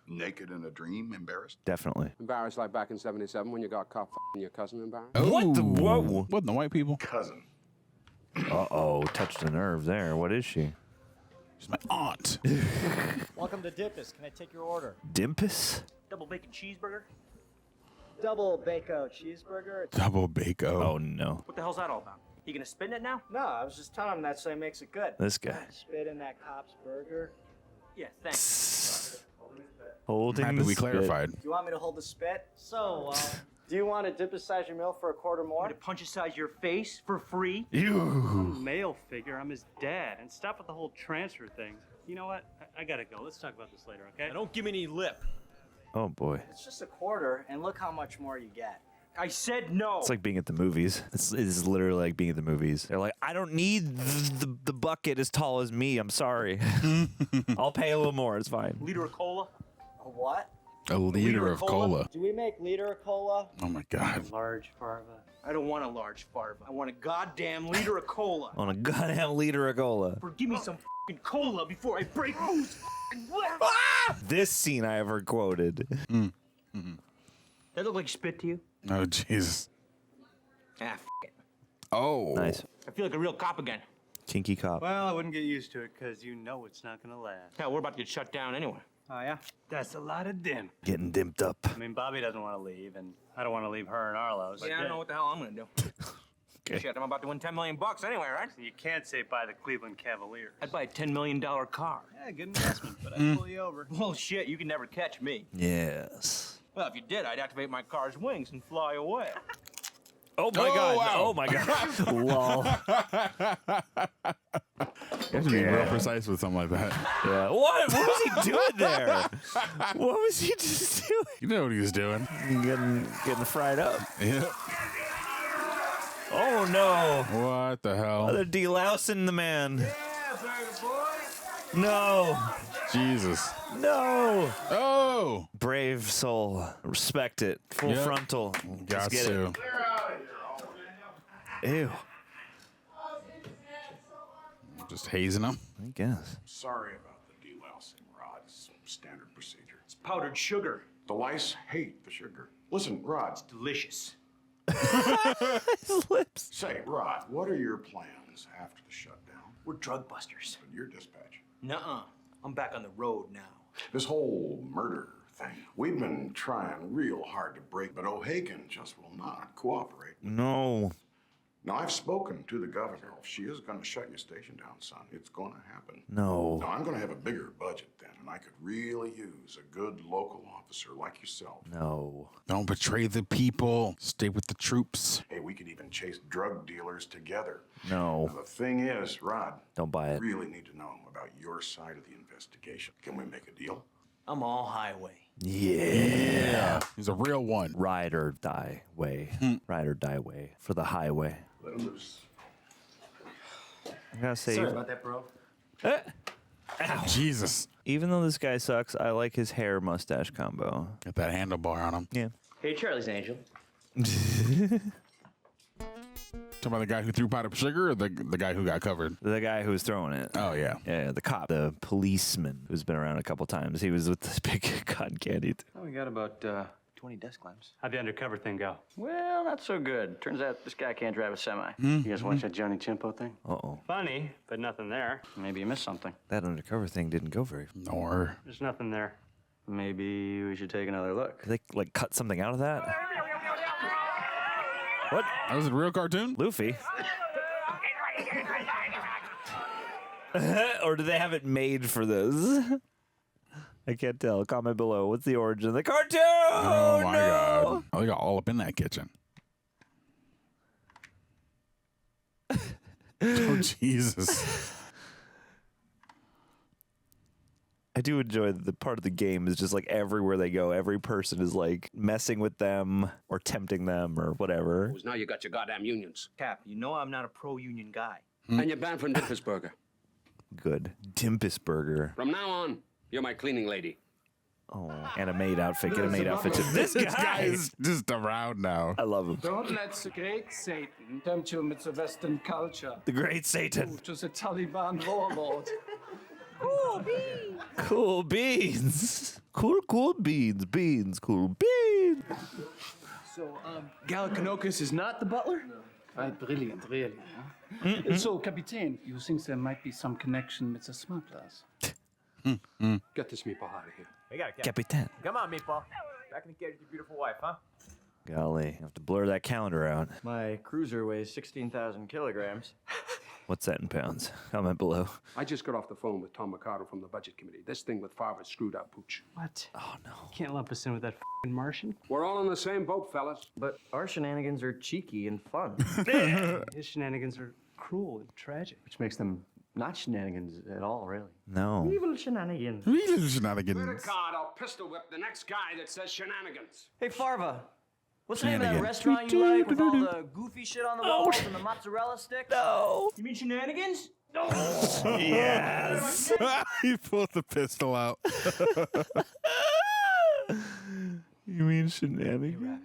naked in a dream embarrassed? Definitely. Embarrassed like back in '77 when you got caught f***ing your cousin embarrassed? What the? Whoa. What, the white people? Cousin. Uh-oh. Touched a nerve there. What is she? She's my aunt. Welcome to Dippus. Can I take your order? Dimpus? Double bacon cheeseburger? Double bacon cheeseburger. Double bacon. Oh, no. What the hell's that all about? You gonna spin it now? No, I was just telling him that so he makes it good. This guy. Spit in that cop's burger. Yeah, thanks. Holding Happy the we spit. clarified. Do you want me to hold the spit? So, do you want to dip size your meal for a quarter more? To punch size your face for free? You. Male figure. I'm his dad. And stop with the whole transfer thing. You know what? I gotta go. Let's talk about this later, okay? Now don't give me any lip. Oh, boy. It's just a quarter, and look how much more you get. I said no. It's like being at the movies. It's literally like being at the movies. They're like, I don't need the bucket as tall as me. I'm sorry. I'll pay a little more. It's fine. Liter of cola? A what? A liter of cola. Do we make liter of cola? Oh my God. Large Farva. I don't want a large Farva. I want a goddamn liter of cola. On a goddamn liter of cola. Or give me some f***ing cola before I break loose. This scene I ever quoted. That look like spit to you? Oh, Jesus. Ah, f*** it. Oh. Nice. I feel like a real cop again. Kinky cop. Well, I wouldn't get used to it because you know it's not gonna last. Hell, we're about to get shut down anyway. Oh, yeah? That's a lot of dim. Getting dimped up. I mean, Bobby doesn't want to leave, and I don't want to leave her and Arlo's. Yeah, I don't know what the hell I'm gonna do. Okay. Shit, I'm about to win $10 million anyway, right? You can't say buy the Cleveland Cavaliers. I'd buy a $10 million car. Yeah, good investment, but I'd pull you over. Well, shit, you can never catch me. Yes. Well, if you did, I'd activate my car's wings and fly away. Oh my God! wow. Oh my God! Lol. You have to be real precise with something like that. Yeah. What was he doing there? What was he just doing? You know what he was doing. Getting fried up. Yeah. Oh no! What the hell? Oh, they're delousing the man. Yeah, burger boy. No. Jesus. No. Oh. Brave soul. Respect it. Full Yep. frontal. Let's Got get to. it. Ew. Just hazing him. I guess. Sorry about the delousing, Rod. It's standard procedure. It's powdered sugar. The lice hate the sugar. Listen, Rod. It's delicious. His lips. Say, Rod, what are your plans after the shutdown? We're drug busters. But your dispatch. Nuh-uh. I'm back on the road now. This whole murder thing, we've been trying real hard to break, but O'Hagan just will not cooperate. No. Now, I've spoken to the governor. If she is going to shut your station down, son, it's going to happen. No. Now, I'm going to have a bigger budget then, and I could really use a good local officer like yourself. No. Don't betray the people. Stay with the troops. Hey, we could even chase drug dealers together. No. Now, the thing is, Rod, Don't buy I it. really need to know about your side of the investigation. Can we make a deal? I'm all highway. Yeah. He's a real one. Ride or die way. Ride or die way. For the highway. Let him loose. I gotta say. Sorry about that, bro. Ow. Jesus. Even though this guy sucks, I like his hair mustache combo. Got that handlebar on him. Yeah. Hey, Charlie's Angel. Talking about the guy who threw powdered sugar or the guy who got covered? The guy who was throwing it. Oh, yeah. Yeah, the cop, the policeman who's been around a couple times. He was with this big cotton candy. Oh, we got about 20 desk lamps. How'd the undercover thing go? Well, not so good. Turns out this guy can't drive a semi. You guys watch that Johnny Chimpo thing? Uh-oh. Funny, but nothing there. Maybe you missed something. That undercover thing didn't go very far. Nor. There's nothing there. Maybe we should take another look. Did they, like, cut something out of that? What? That was a real cartoon? Luffy? Or do they have it made for this? I can't tell. Comment below. What's the origin of the cartoon? Oh, my God. Oh, they got all up in that kitchen. Oh, Jesus. I do enjoy the part of the game is just like everywhere they go, every person is like messing with them or tempting them or whatever. Now you got your goddamn unions. Cap, you know I'm not a pro-union guy. And you're banned from Dimpusburger. Good. Dimpus Burger. From now on, you're my cleaning lady. Oh, and a maid outfit. Get a maid outfit. This guy is just around now. I love him. Don't let the great Satan tempt you with the Western culture. The great Satan. To the Taliban warlord. Cool beans. Cool beans. Cool beans. Beans. Cool beans. So, Gallicanocus is not the butler? Right, brilliant, really. Huh? So, Captain, you think there might be some connection with the smugglers? Get this meatball out of here. We got it, Capitan. Come on, meatball. Back in the cage with your beautiful wife, huh? Golly, I have to blur that calendar out. My cruiser weighs 16,000 kilograms. What's that in pounds? Comment below. I just got off the phone with Tom Mercado from the budget committee. This thing with Farva screwed up, Pooch. What? Oh, no. You can't lump us in with that f***ing Martian. We're all in the same boat, fellas. But our shenanigans are cheeky and fun. His shenanigans are cruel and tragic. Which makes them not shenanigans at all, really. No. Evil shenanigans. Really shenanigans. Swear to God, I'll pistol whip the next guy that says shenanigans. Hey, Farva. What's the name of that Shenanigan. restaurant you like with all the goofy shit on the walls and the mozzarella sticks? No. You mean shenanigans? No. Yes. He pulled the pistol out. You mean shenanigans?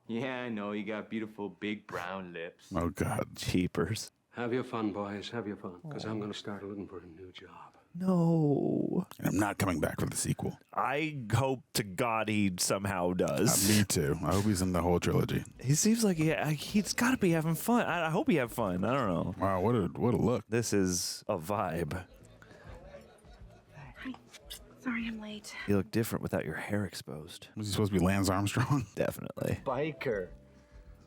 Yeah, I know. You got beautiful big brown lips. Oh, God. Cheapers. Have your fun, boys. Have your fun. Because I'm going to start looking for a new job. No. And I'm not coming back for the sequel. I hope to God he somehow does. Me too. I hope he's in the whole trilogy. He seems like he's got to be having fun. I hope he have fun. I don't know. Wow, what a look. This is a vibe. Hi. Sorry I'm late. You look different without your hair exposed. Was he supposed to be Lance Armstrong? Definitely. Biker.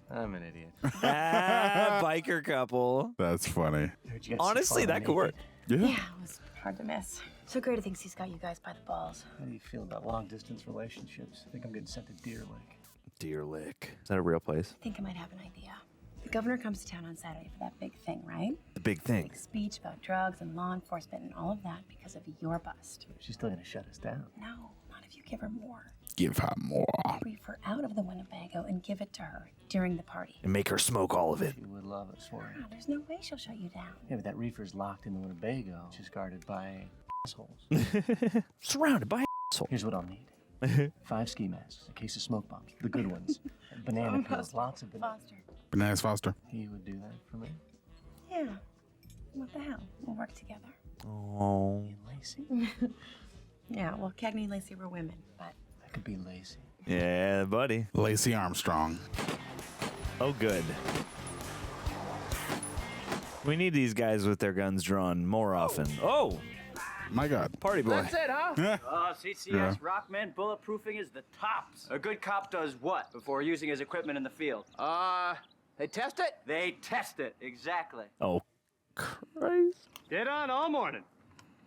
I'm an idiot. Biker couple. That's funny. Honestly, that could work. Yeah, it was hard to miss. So Grady thinks he's got you guys by the balls. How do you feel about long-distance relationships? I think I'm getting sent to Deer Lake. Deer Lick. Is that a real place? I think I might have an idea. The governor comes to town on Saturday for that big thing, right? The big thing. Big speech about drugs and law enforcement and all of that because of your bust. She's still gonna shut us down. No, not if you give her more. Give her more. Brief her out of the Winnebago and give it to her during the party. And make her smoke all of it. She would love us for it. No, there's no way she'll shut you down. Yeah, but that reefer's locked in the Winnebago, which is guarded by assholes. Surrounded by assholes. Here's what I'll need. 5 ski masks, a case of smoke bombs, the good ones, banana peels, lots of bananas. Foster. Bananas Foster. He would do that for me. Yeah. What the hell? We'll work together. Oh. Me and Lacey. Yeah, well, Cagney and Lacey were women, but... I could be Lacey. Yeah, buddy. Lacey Armstrong. Oh, good. We need these guys with their guns drawn more often. Oh! My God. Party boy. That's it, huh? CCS CCS Rockman bulletproofing is the tops. A good cop does what before using his equipment in the field? They test it? They test it, exactly. Oh, Christ. Get on all morning.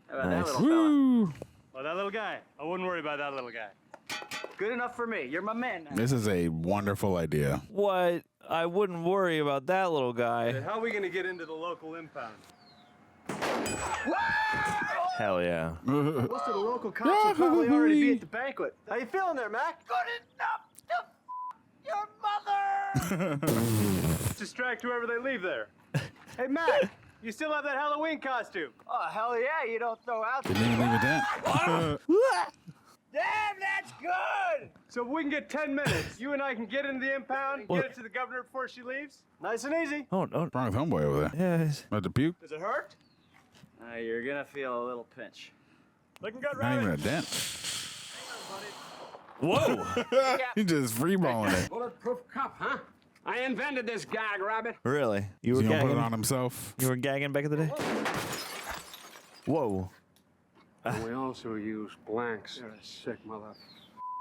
How about Nice. that little fella? Well, that little guy. I wouldn't worry about that little guy. Good enough for me. You're my man. This is a wonderful idea. What? I wouldn't worry about that little guy. How are we gonna get into the local impound? Hell yeah. Most of the local cops will probably already be at the banquet. How you feeling there, Mac? Good enough to your mother! Distract whoever they leave there. Hey, Mac, you still have that Halloween costume? Oh, hell yeah, you don't throw out. Didn't even leave it down. Damn, that's good! So if we can get 10 minutes, you and I can get into the impound and get it to the governor before she leaves? Nice and easy. Oh, What's wrong with homeboy over there? Yes. About to puke? Does it hurt? You're gonna feel a little pinch. Looking good, Not even a Robbie. dent. Whoa. He just freeballing it. Bulletproof cup, huh? I invented this gag, Rabbit. Really? You Is were he gonna put gagging? it on himself? You were gagging back in the day? Whoa. And we also use blanks. You're a sick mother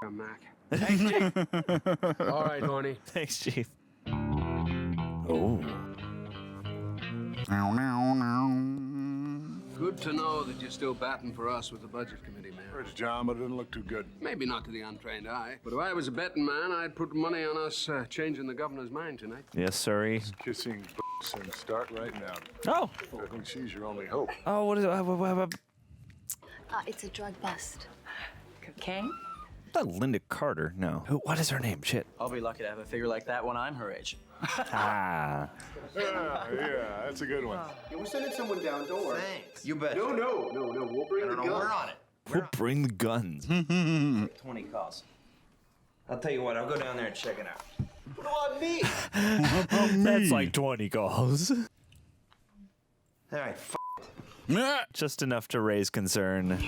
Mac. Thanks, Chief. All right, Thorny. Thanks, Chief. Oh. Good to know that you're still batting for us with the budget committee, man. Thanks, John, but it didn't look too good. Maybe not to the untrained eye, but if I was a betting man, I'd put money on us changing the governor's mind tonight. Yes, sirree. Kissing and start right now. Oh. I think she's your only hope. Oh, what is it? It's a drug bust. Cocaine? Not Linda Carter, no. What is her name? Shit. I'll be lucky to have a figure like that when I'm her age. Ah. Yeah, that's a good one. Yeah, we're sending someone down. Don't worry. Thanks. You bet. No. We'll bring the gun. We're on it. We'll bring the guns. 20 calls. I'll tell you what, I'll go down there and check it out. What about me? That's like 20 calls. All right, Just enough to raise concern.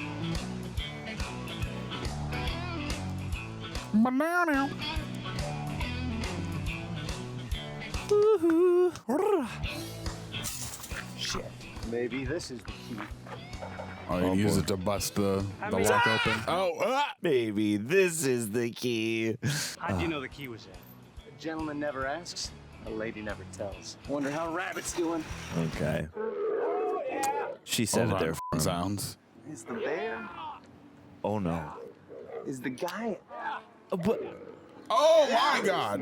Shit. Maybe this is the key. Oh, you use it to bust the lock open. Oh, Maybe this is the key. How'd you know the key was in? A gentleman never asks, a lady never tells. Wonder how Rabbit's doing. Okay. She said it there. Sounds. Is the bear? Oh no. Is the guy? What? Oh my God!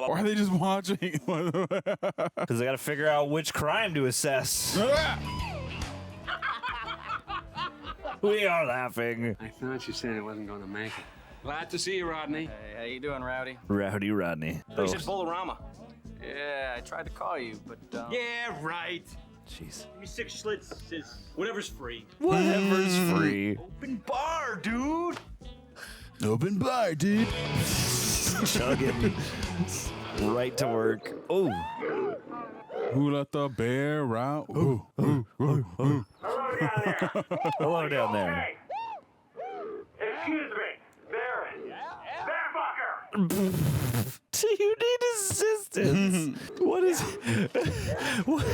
Why are they just watching? Because they got to figure out which crime to assess. We are laughing. I thought you said it wasn't going to make it. Glad to see you, Rodney. Hey, how you doing, Rowdy? Rowdy Rodney. Oh, you said Bolorama. Yeah, I tried to call you, but Yeah, right. Jeez. Give me 6 schlitz. Whatever's free. Whatever's free. Open bar, dude. Open bar, dude. Chugging. Right to work. Oh. Who let the bear out? Ooh, ooh, ooh, ooh. Hello down there. Excuse me, Bear. Bear fucker. Do you need assistance? What is what?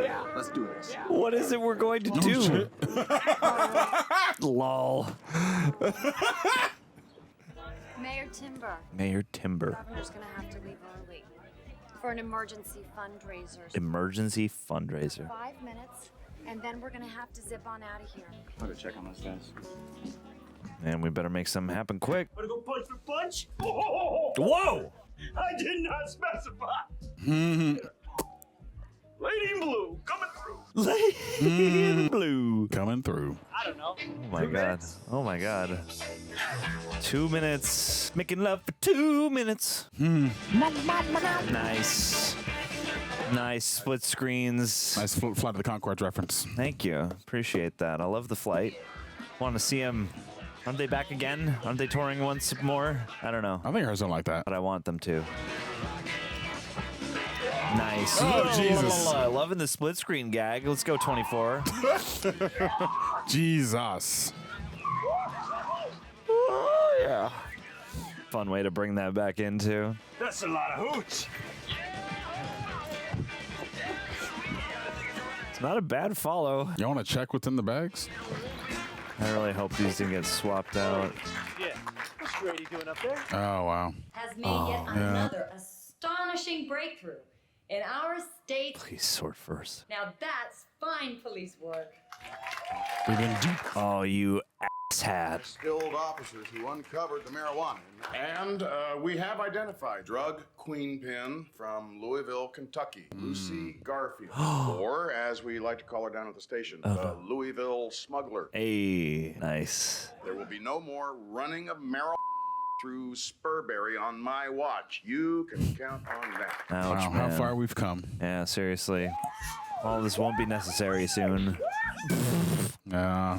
Yeah, let's do this. What is it we're going to do? Lol. Mayor Timber. Mayor Timber. Governor's gonna have to leave early for an emergency fundraiser. Emergency fundraiser. 5 minutes, and then we're gonna have to zip on out of here. I'll go check on those guys. And we better make something happen quick. Wanna go punch for punch? Oh, Whoa! I did not specify. Lady in blue, coming through. Lady in blue. Coming through. I don't know. Oh my god. Oh my god. 2 minutes. Making love for 2 minutes. Nice. Nice split screens. Nice Flight of the Conchords reference. Thank you. Appreciate that. I love the flight. Want to see them. Aren't they back again? Aren't they touring once more? I don't know. I think ours don't like that. But I want them to. Nice. Oh, Jesus. Loving the split screen gag. Let's go 24. Jesus. Oh, yeah. Fun way to bring that back into. That's a lot of hooch. It's not a bad follow. You want to check what's in the bags? I really hope these didn't get swapped out. Yeah. What's Grady doing up there? Oh, wow. Has made yet another astonishing breakthrough in our state. Please sort first. Now that's fine police work. We've been deep. Oh, you asshat. Skilled officers who uncovered the marijuana. And we have identified drug queenpin from Louisville, Kentucky, Lucy Garfield, or as we like to call her down at the station, the Louisville smuggler. Hey, nice. There will be no more running of marijuana through Spurberry on my watch. You can count on that. Ouch, Wow, man. how far we've come. Yeah, seriously. All this won't be necessary soon. No.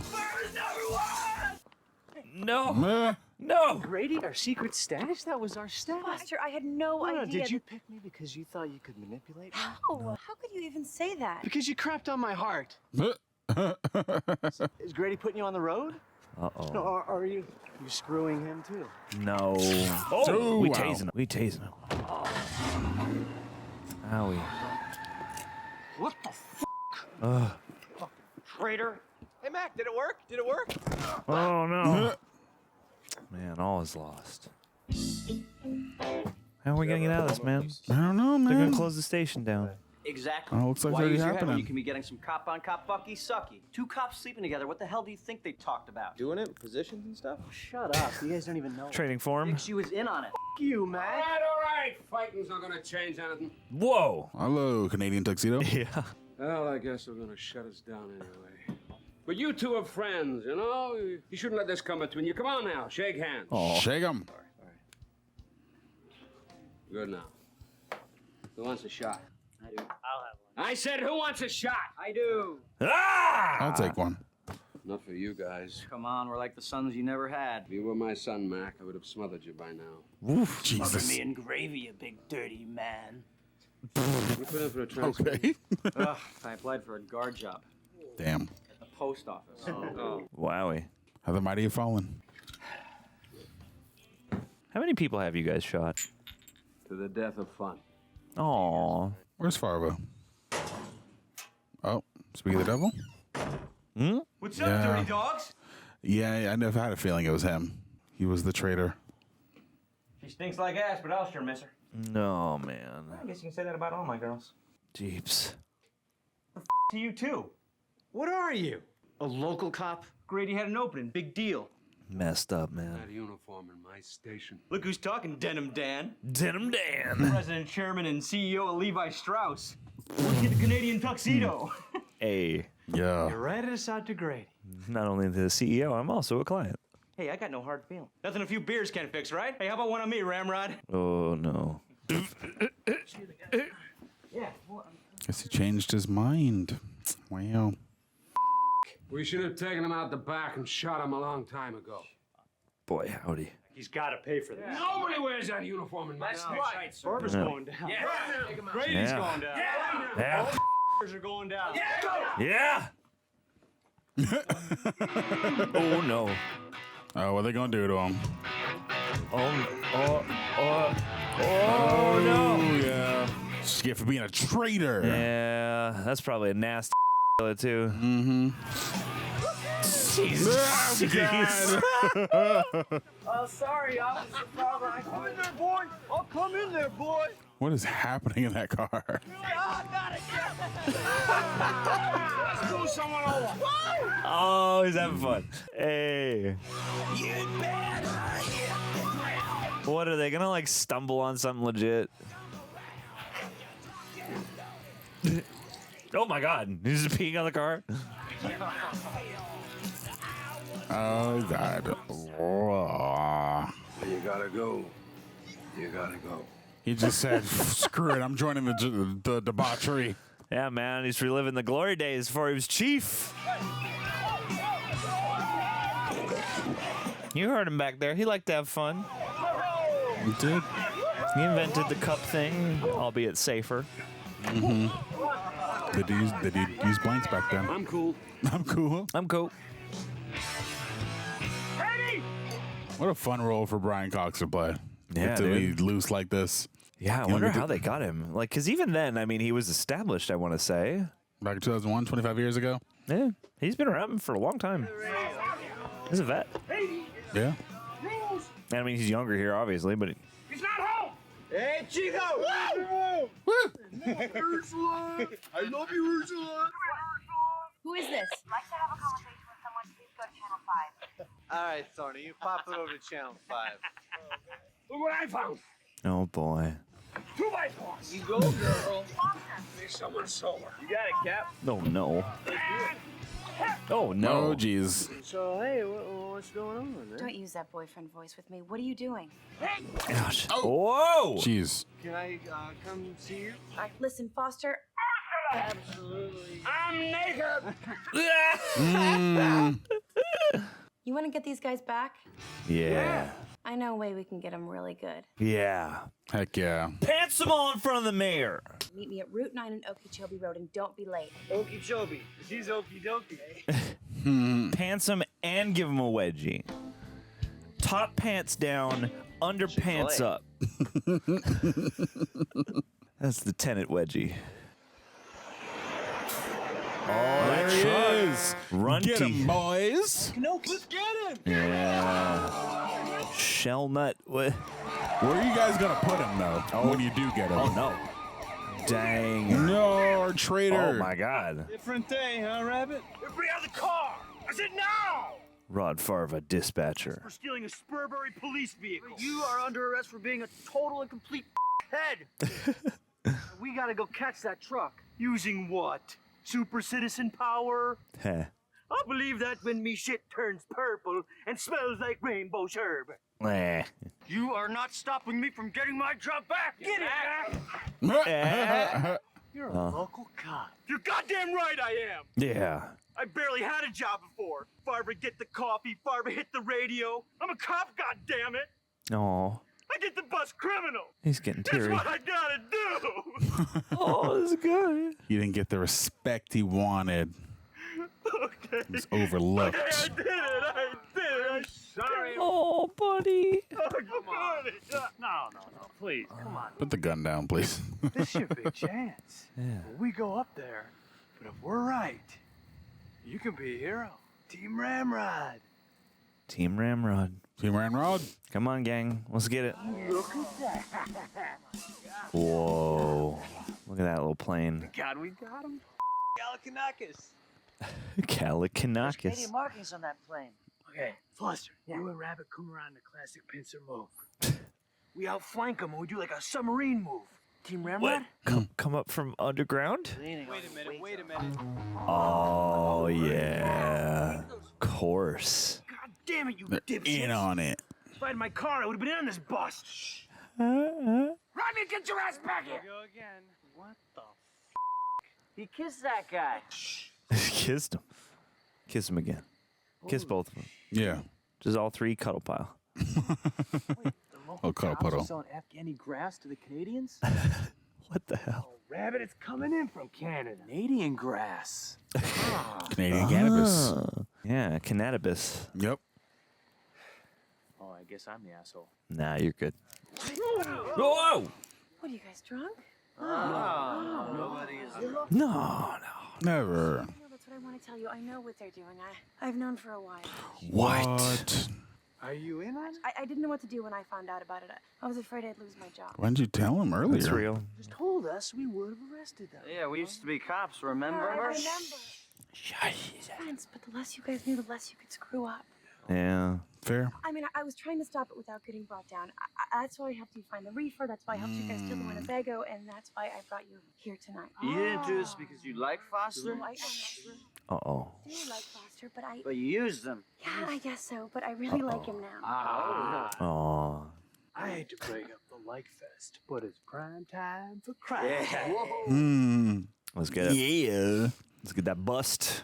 No. Grady, our secret stash? That was our stash. Buster, I had no idea. Did you pick me because you thought you could manipulate me? Oh, how could you even say that? Because you crapped on my heart. Is Grady putting you on the road? Uh-oh. No, are you screwing him too? No. Oh, we wow. tasing him. We tasing him. Owie. What the f? Traitor. Hey, Mac, did it work? Did it work? Oh, no. Man, all is lost. How are we going to get out of this, man? I don't know, man. They're going to close the station down. Exactly. Oh, looks like it's Why already use your head happening. when you can be getting some cop-on-cop fucky-sucky. Two cops sleeping together. What the hell do you think they talked about? Doing it, positions and stuff? Shut up. You guys don't even know. Trading for him? She was in on it. F you, Mac. All right. Fighting's not gonna change anything. Whoa. Hello, Canadian tuxedo. Yeah. Well, I guess they're gonna shut us down anyway. But you two are friends, you know? You shouldn't let this come between you. Come on now, shake hands. Oh. Shake 'em. Good now. Who wants a shot? I do. I'll have one. I said, who wants a shot? I do. Ah! I'll take one. Not for you guys. Come on, we're like the sons you never had. If you were my son, Mac, I would have smothered you by now. Oof, Smother Jesus. me in gravy, you big dirty man. You put in for a transfer. Okay. Ugh, I applied for a guard job Damn. at the post office. Oh. Wowie. How the mighty have fallen. How many people have you guys shot? To the death of fun. Aw. Where's Farva? Oh, speak of the devil? Hmm? What's Yeah. up, dirty dogs? Yeah, I never had a feeling it was him. He was the traitor. She stinks like ass, but I'll sure miss her. No, man. I guess you can say that about all my girls. Jeeps. To you, too. What are you? A local cop? Grady had an opening. Big deal. Messed up, man. That uniform in my station. Look who's talking, Denim Dan. Denim Dan. President, chairman, and CEO of Levi Strauss. Look at the Canadian tuxedo. Hey. Yeah. You ratted us out to Grady. Not only the CEO, I'm also a client. Hey, I got no hard feeling. Nothing a few beers can't fix, right? Hey, how about one on me, Ramrod? Oh, no. Yeah. Well, Guess he changed his mind. Wow. We should have taken him out the back and shot him a long time ago. Boy, howdy. He's got to pay for this. Nobody wears that uniform in my That's station. right. Barber's Yeah. going down. Yeah. Grady's Yeah. going down. Yeah. All are going down. Yeah. Oh, no. Oh, what are they gonna do to him? Oh no! Yeah. Skip for being a traitor. Yeah, that's probably a nasty too. Mm-hmm. Jeez. Oh, sorry, Officer Farva. Come in there, boy. I'll come in there, boy. What is happening in that car? Let's do someone over. Oh, he's having fun. Hey. What are they gonna like stumble on something legit? Oh my God! He's just peeing on the car. Oh God! You gotta go. You gotta go. He just said, "Screw it! I'm joining the debauchery." Yeah, man, he's reliving the glory days before he was chief. You heard him back there. He liked to have fun. He did. He invented the cup thing, albeit safer. Mm-hmm. Did he use blanks back then? I'm cool. I'm cool. I'm cool. What a fun role for Brian Cox to play. Yeah, to be dude. loose like this. Yeah, I wonder how they got him. Like, because even then, I mean, he was established, I want to say. Back in 2001, 25 years ago? Yeah, he's been around for a long time. He's a vet. Yeah. I mean, he's younger here, obviously, but... He's not home. Hey, Chico. Ursula. I love you, Ursula. Who is this? Like to have a conversation with someone, please go to channel 5. All right, Thorny, you pop it over to channel 5. Look what I found. Oh, boy. 2x4s. You go, girl. Make someone sober. You got it, Cap. Oh, no. Oh, no. Oh, jeez. So, hey, what's going on, man? Don't use that boyfriend voice with me. What are you doing? Gosh. Whoa! Jeez. Can I come see you? Listen, Foster. Absolutely. I'm naked. You want to get these guys back? Yeah. I know a way we can get them really good. Yeah. Heck yeah. Pants them all in front of the mayor. Meet me at Route 9 and Okeechobee Road and don't be late. Okeechobee. She's okie dokie. Pants him and give him a wedgie. Top pants down, underpants up. That's the tenant wedgie. Oh, there he is. Runty. Get him, boys. Let's get him. Yeah. Shell nut. What? Where are you guys going to put him, though, when you do get him? Oh, no. Dang. No, traitor. Oh, my God. Different day, huh, Rabbit? Bring out the car. I said now. Rod Farva, dispatcher. For stealing a Spurbury police vehicle. You are under arrest for being a total and complete head. We gotta go catch that truck. Using what? Super citizen power? Heh. I believe that when me shit turns purple and smells like rainbow sherbet. Eh. You are not stopping me from getting my job back. Get it back. You're a local cop. You're goddamn right I am. Yeah. I barely had a job before. Farva get the coffee, Farva hit the radio. I'm a cop, goddammit. Oh, I get the bus criminal. he's getting That's teary. what I gotta do. Oh, this is good. He didn't get the respect he wanted. Okay. He's overlooked. Okay, I did it. I'm sorry. Oh, buddy. Oh, come on. No, please, come on. Put the gun down, please. This is your big chance. Yeah. We go up there, but if we're right, you can be a hero. Team Ramrod. Team Ramrod. Team Ramrod. Come on, gang. Let's get it. Look at that. Whoa. Look at that little plane. God, we got him. Galakanakis. Calicanakis. Canadian markings on that plane. Okay, Foster, you and Rabbit come around the classic pincer move. We outflank them and we do like a submarine move. Team Ramrod? Come up from underground? Wait a minute. Oh, yeah. Of course. God damn it, you They're dipshits. in on it. If I had my car, I would have been in this bus. Robbie, get your ass back here. Go again. What the He kissed that guy. Kissed him. Kiss him again. Kiss both of them. Yeah. Just all three cuddle pile. Oh, cuddle puddle. selling Afghani grass to the Canadians? What the hell? Rabbit, it's coming in from Canada. Canadian grass. Canadian cannabis. Yeah, cannabis. Yep. Oh, Oh, I guess I'm the asshole. Nah, you're good. Whoa! What, are you guys drunk? Nobody is. No. Never. No, that's what I want to tell you. I know what they're doing. I've known for a while. What? Are you in on it? I didn't know what to do when I found out about it. I was afraid I'd lose my job. Why didn't you tell him earlier? That's real. Just told us, we would have arrested them. Yeah, we used to be cops, remember? I remember. Friends, but the less you guys knew, the less you could screw up. Yeah. Fair. I mean, I was trying to stop it without getting brought down. That's why I helped you find the reefer. That's why I helped you guys steal the Winnebago, and that's why I brought you here tonight. You didn't do this because you like Foster? Uh-oh. I do like Foster, but I... But you used them. Yeah, I guess so, but I really like him now. Aw. I hate to break up the Like Fest, but it's prime time for crime. Hmm. Let's get it. Yeah. Let's get that bust.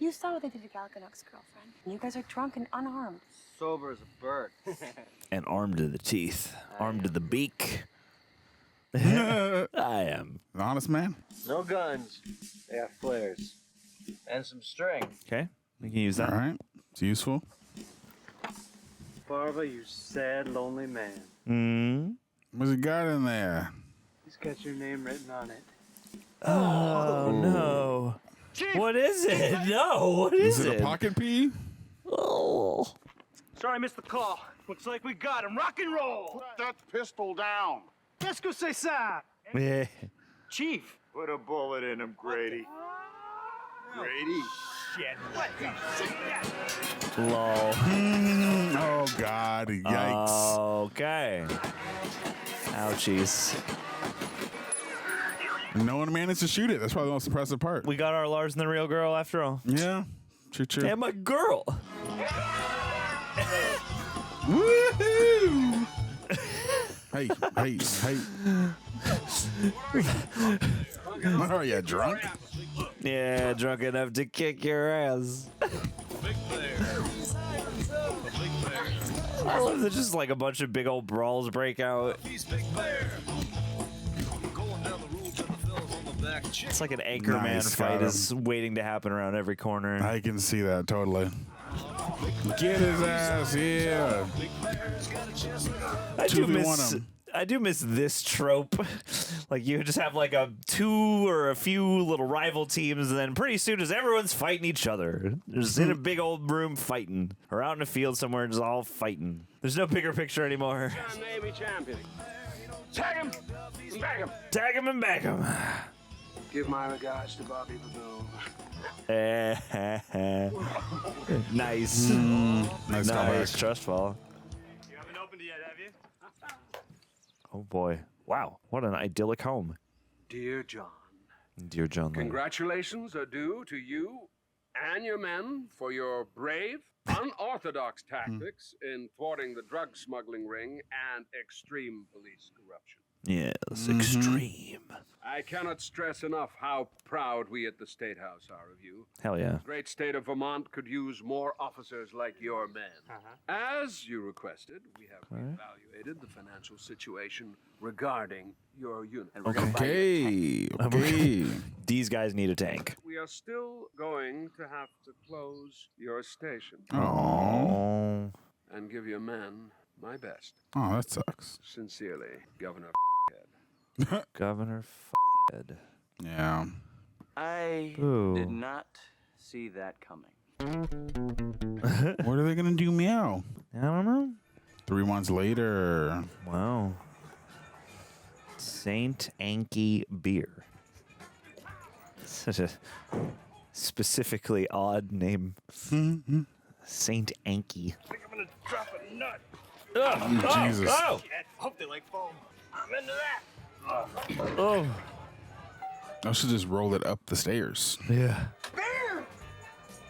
You saw what they did to Gal Canuck's girlfriend. You guys are drunk and unarmed. Sober as a bird. And armed to the teeth. Armed to the beak. I am. An honest man. No guns. They have flares. And some string. Okay. We can use that. All right. It's useful. Farva, you sad, lonely man. Hmm. What's it got in there? He's got your name written on it. Oh, no. Chief! What is it? No, what is it? A pocket pea? Oh. Sorry I missed the call. Looks like we got him. Rock and roll! Put that pistol down. Qu'est-ce que c'est ça? Yeah. Chief! Put a bullet in him, Grady. Grady. Shit. What the shit? Lol. Oh, God. Yikes. Okay. Ouchies. No one managed to shoot it. That's probably the most impressive part. We got our Lars and the real girl after all. Yeah. True. And my girl. Woohoo! Hey. What are you, drunk? Yeah, drunk enough to kick your ass. I love that just like a bunch of big old brawls break out. It's like an Anchorman fight is waiting to happen around every corner. I can see that totally. Get his ass here. I do miss this trope. Like you just have like two or a few little rival teams, and then pretty soon as everyone's fighting each other. Just in a big old room fighting. Or out in a field somewhere just all fighting. There's no bigger picture anymore. Navy champion. Tag him! Bag him! Tag him and bag him. Give my regards to Bobby Baboon. Nice. Nice callback. Trust fall. You haven't opened it yet, have you? Oh boy. Wow. What an idyllic home. Dear John. Dear John. Congratulations are due to you and your men for your brave, unorthodox tactics in thwarting the drug smuggling ring and extreme police corruption. Yes, extreme. I cannot stress enough how proud we at the State House are of you. Hell yeah. The great state of Vermont could use more officers like your men. As you requested, we have evaluated the financial situation regarding your unit. Okay. These guys need a tank. We are still going to have to close your station. Oh. And give your men my best. Oh, that sucks. Sincerely, Governor Governor Head. Yeah. I Ooh. did not see that coming. What are they gonna do, Meow? I don't know. 3 months later. Wow. Saint Anky beer. Such a specifically odd name. Saint Anky. I think I'm gonna drop a nut. Jesus. Oh! Hope they like foam. I'm into that. Oh. I should just roll it up the stairs. Yeah. Bear!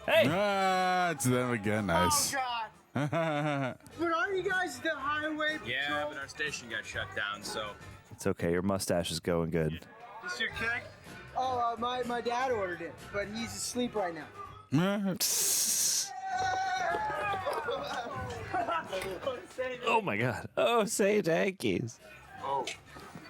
Hey! Ah, it's them again. Nice. Oh, God. But aren't you guys the highway patrol? Yeah, but our station got shut down, so. It's okay. Your mustache is going good. This your keg? Oh, my dad ordered it, but he's asleep right now. Oh my God. Oh, Saint Ankies. Oh,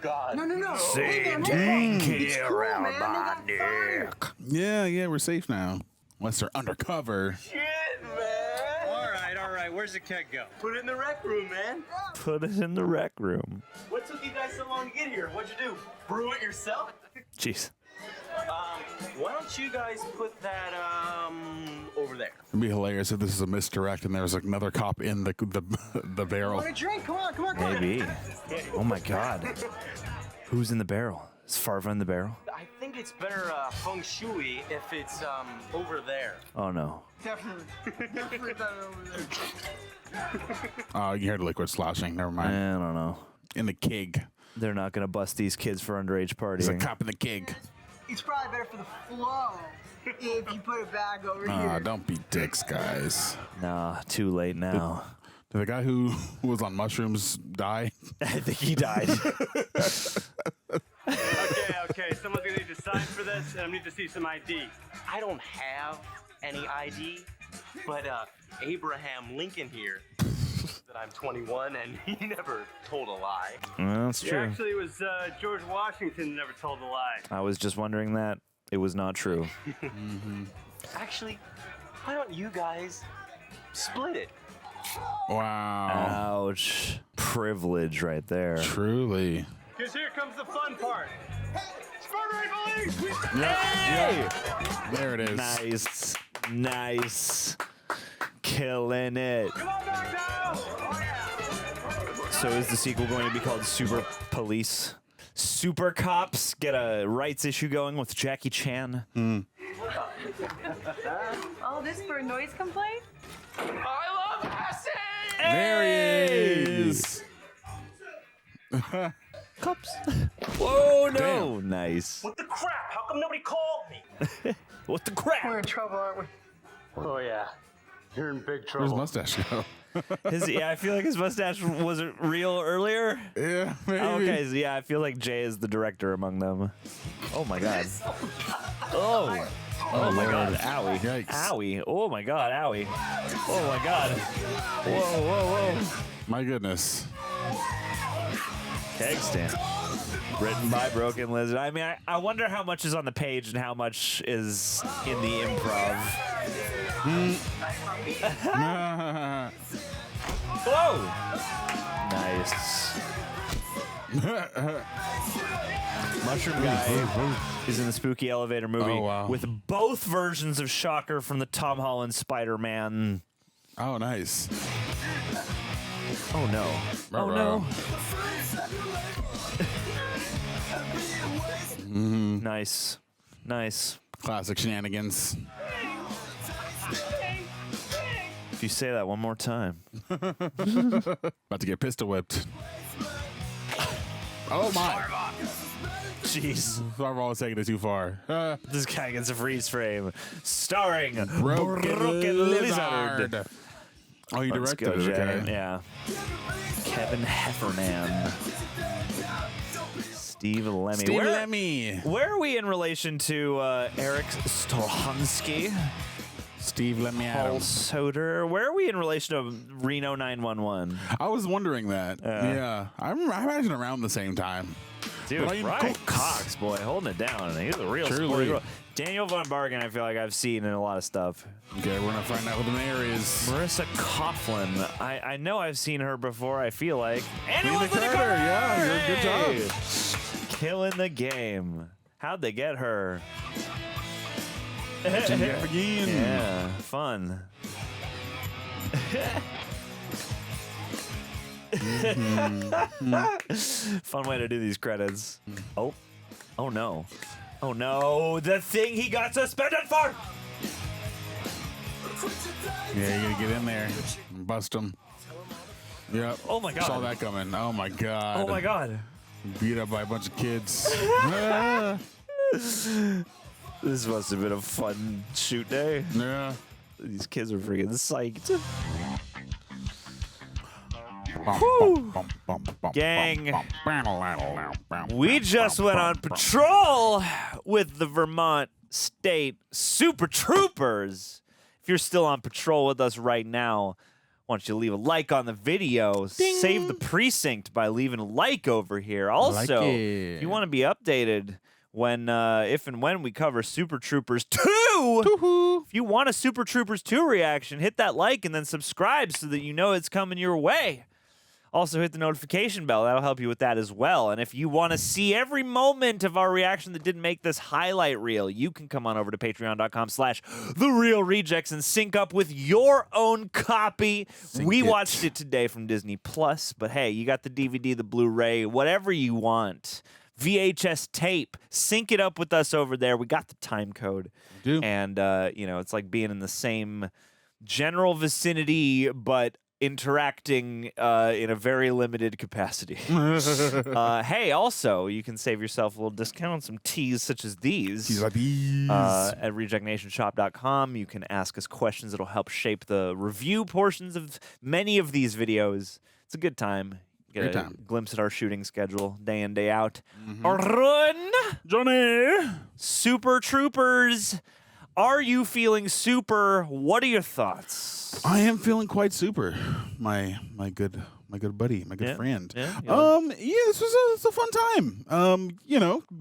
God. No. Saint Anky around my neck. Yeah, we're safe now. Unless they're undercover. Shit, man. All right. where's the keg go? Put it in the rec room, man. Put it in the rec room. What took you guys so long to get here? What'd you do? Brew it yourself? Jeez. Why don't you guys put that over there? It'd be hilarious if this is a misdirect and there's like another cop in the barrel. Want a drink? Come on, come on, come on. Maybe. Oh my God. Who's in the barrel? Is Farva in the barrel? I think it's better feng shui if it's over there. Oh no. Definitely. Definitely better over there. You heard liquid sloshing. Never mind. I don't know. In the keg. They're not gonna bust these kids for underage partying. There's a cop in the keg. It's probably better for the flow if you put it back over here. Don't be dicks, guys. Nah, too late now. Did the guy who was on mushrooms die? I think he died. Okay, someone's gonna need to sign for this, and I need to see some ID. I don't have any ID, but Abraham Lincoln here that I'm 21, and he never told a lie. That's true. Actually, it was George Washington never told a lie. I was just wondering that. It was not true. Actually, why don't you guys split it? Wow. Ouch. Privilege right there. Truly. Because here comes the fun part. Spurgery police! Hey! There it is. Nice. Nice. Killing it. Come on back now! So is the sequel going to be called Super Police? Super Cops get a rights issue going with Jackie Chan. All this for a noise complaint? I love acid! There he is. Cops. Whoa, no. Damn. Nice. What the crap? How come nobody called me? What the crap? We're in trouble, aren't we? Oh, yeah. You're in big trouble. Where's mustache go? I feel like his mustache wasn't real earlier. Yeah, maybe. Okay, so yeah, I feel like Jay is the director among them. Oh my God. Oh. Oh my God. Owie. Yikes. Owie. Oh my God. Owie. Oh my God. Whoa, whoa, whoa. My goodness. Keg stand. Written by Broken Lizard. I mean, I wonder how much is on the page and how much is in the improv. Whoa! Nice. Mushroom Guy is in the Spooky Elevator movie with both versions of Shocker from the Tom Holland Spider-Man. Oh, nice. Oh, no. Oh, no. Nice. Nice. Classic shenanigans. If you say that one more time. About to get pistol whipped. Oh my. Jeez. Farva was taking it too far. This guy gets a freeze frame. Starring Broken Lizard. Oh, you Let's directed go, it, Jay. okay. Yeah. Kevin Heffernan. Steve Lemme. Steve Lemme. Where are we in relation to Erik Stolhanske? Steve Lemme. Paul Soter. Where are we in relation to Reno 911? I was wondering that. Yeah. I imagine around the same time. Dude, Brian Brian Cox, boy, holding it down. He's a real sporty girl. Daniel von Bargen, I feel like I've seen in a lot of stuff. Okay, we're gonna find out who the mayor is. Marisa Coughlan. I know I've seen her before, I feel like. And Tina Carter, yeah, good job. Killing the game. How'd they get her? Again. Yeah, fun. Fun way to do these credits. Oh no. Oh no, the thing he got suspended for! Yeah, you gotta get in there and bust him. Yep. Oh my God. Saw that coming. Oh my God. Oh my God. Beat up by a bunch of kids. This must have been a fun shoot day. Yeah. These kids are freaking psyched. Gang, we just went on patrol with the Vermont State Super Troopers. If you're still on patrol with us right now, why don't you leave a like on the video? Ding. Save the precinct by leaving a like over here. Also, if you want to be updated when, if and when we cover Super Troopers 2. If you want a Super Troopers 2 reaction, hit that like and then subscribe so that you know it's coming your way. Also, hit the notification bell. That'll help you with that as well. And if you want to see every moment of our reaction that didn't make this highlight reel, you can come on over to patreon.com/TheRealRejects and sync up with your own copy. We watched it today from Disney Plus, but hey, you got the DVD, the Blu-ray, whatever you want. VHS tape. Sync it up with us over there. We got the time code. We do. And, it's like being in the same general vicinity, but interacting in a very limited capacity. Hey, also, you can save yourself a little discount on some teas such as these. Teas like these. At rejectnationshop.com. You can ask us questions that'll help shape the review portions of many of these videos. It's a good time. Get a glimpse at our shooting schedule day in, day out. Run! Johnny! Super Troopers! Are you feeling super? What are your thoughts? I am feeling quite super. My good buddy, my good friend. Yeah, this was a fun time.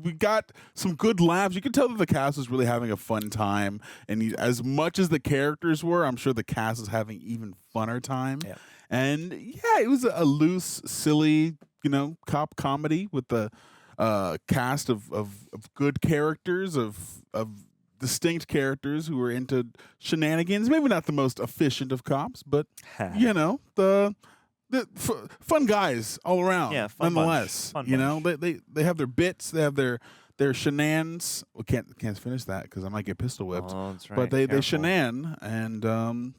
We got some good laughs. You could tell that the cast was really having a fun time, and as much as the characters were, I'm sure the cast is having even funner time. Yeah. And yeah, it was a loose, silly, cop comedy with the cast of good characters, of distinct characters who were into shenanigans. Maybe not the most efficient of cops, but the fun guys all around. Yeah, fun nonetheless. Bunch. They have their bits, they have their shenanigans. We can't finish that because I might get pistol whipped. Oh, that's right. But they Careful. shenan, and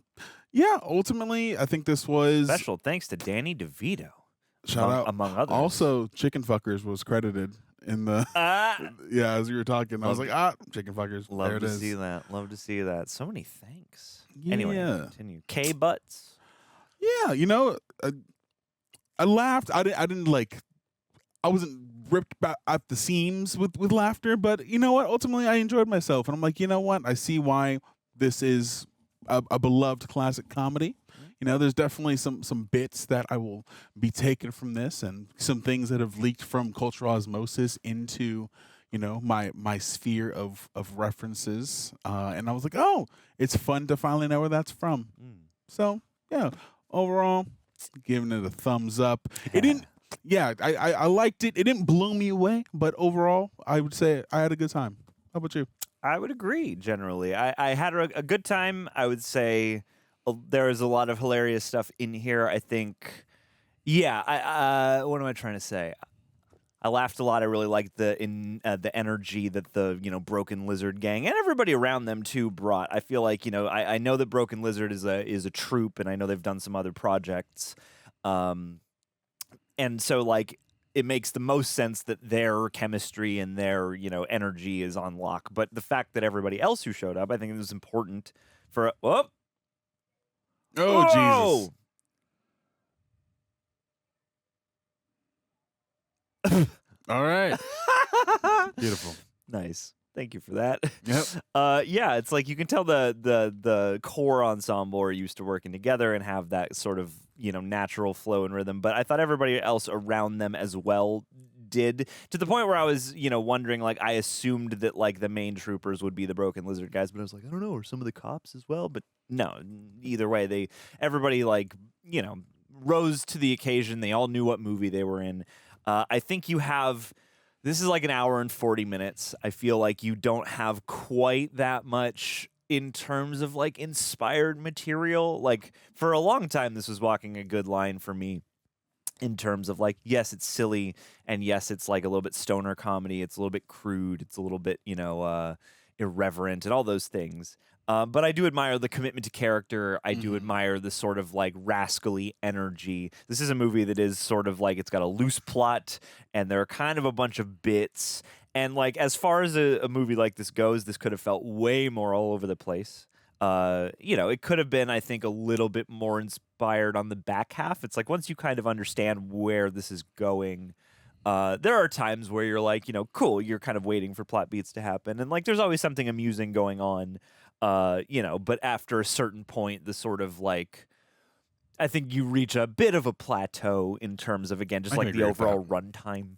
ultimately I think this was Special thanks to Danny DeVito. Shout out among others. Also, Chicken Fuckers was credited in the as you were talking. I was like, Chicken Fuckers. Love there it to is. see that. Love to see that. So many thanks. Yeah. Anyway, continue. K Butts. Yeah, I laughed. I wasn't ripped at the seams with laughter, but you know what? Ultimately, I enjoyed myself, and I'm like, you know what? I see why this is a beloved classic comedy. There's definitely some bits that I will be taken from this, and some things that have leaked from cultural osmosis into, my sphere of references. And I was like, oh, it's fun to finally know where that's from. So yeah, overall, giving it a thumbs up. It didn't. Yeah, I liked it. It didn't blow me away, but overall, I would say I had a good time. How about you? I would agree. Generally, I had a good time. I would say. There is a lot of hilarious stuff in here. I think, what am I trying to say? I laughed a lot. I really liked the energy that the Broken Lizard gang and everybody around them too brought. I feel like I know that Broken Lizard is a troupe, and I know they've done some other projects, and so it makes the most sense that their chemistry and their energy is on lock. But the fact that everybody else who showed up, I think it was important for. Oh, Jesus. All right. Beautiful. Nice. Thank you for that. Yep. It's like you can tell the core ensemble are used to working together and have that sort of, natural flow and rhythm. But I thought everybody else around them as well did, to the point where I was, wondering, I assumed that, the main troopers would be the Broken Lizard guys, but I was like, I don't know, are some of the cops as well? But no, either way, everybody, rose to the occasion. They all knew what movie they were in. I think this is an hour and 40 minutes. I feel like you don't have quite that much in terms of, inspired material. For a long time, this was walking a good line for me. In terms of yes, it's silly, and yes, it's a little bit stoner comedy. It's a little bit crude. It's a little bit, irreverent and all those things. But I do admire the commitment to character. I do admire the sort of rascally energy. This is a movie that is sort of it's got a loose plot, and there are kind of a bunch of bits. And as far as a movie like this goes, this could have felt way more all over the place. It could have been, I think, a little bit more inspired on the back half. It's once you kind of understand where this is going, there are times where you're cool, you're kind of waiting for plot beats to happen. And there's always something amusing going on, but after a certain point, the sort of I think you reach a bit of a plateau in terms of, again, just the overall runtime.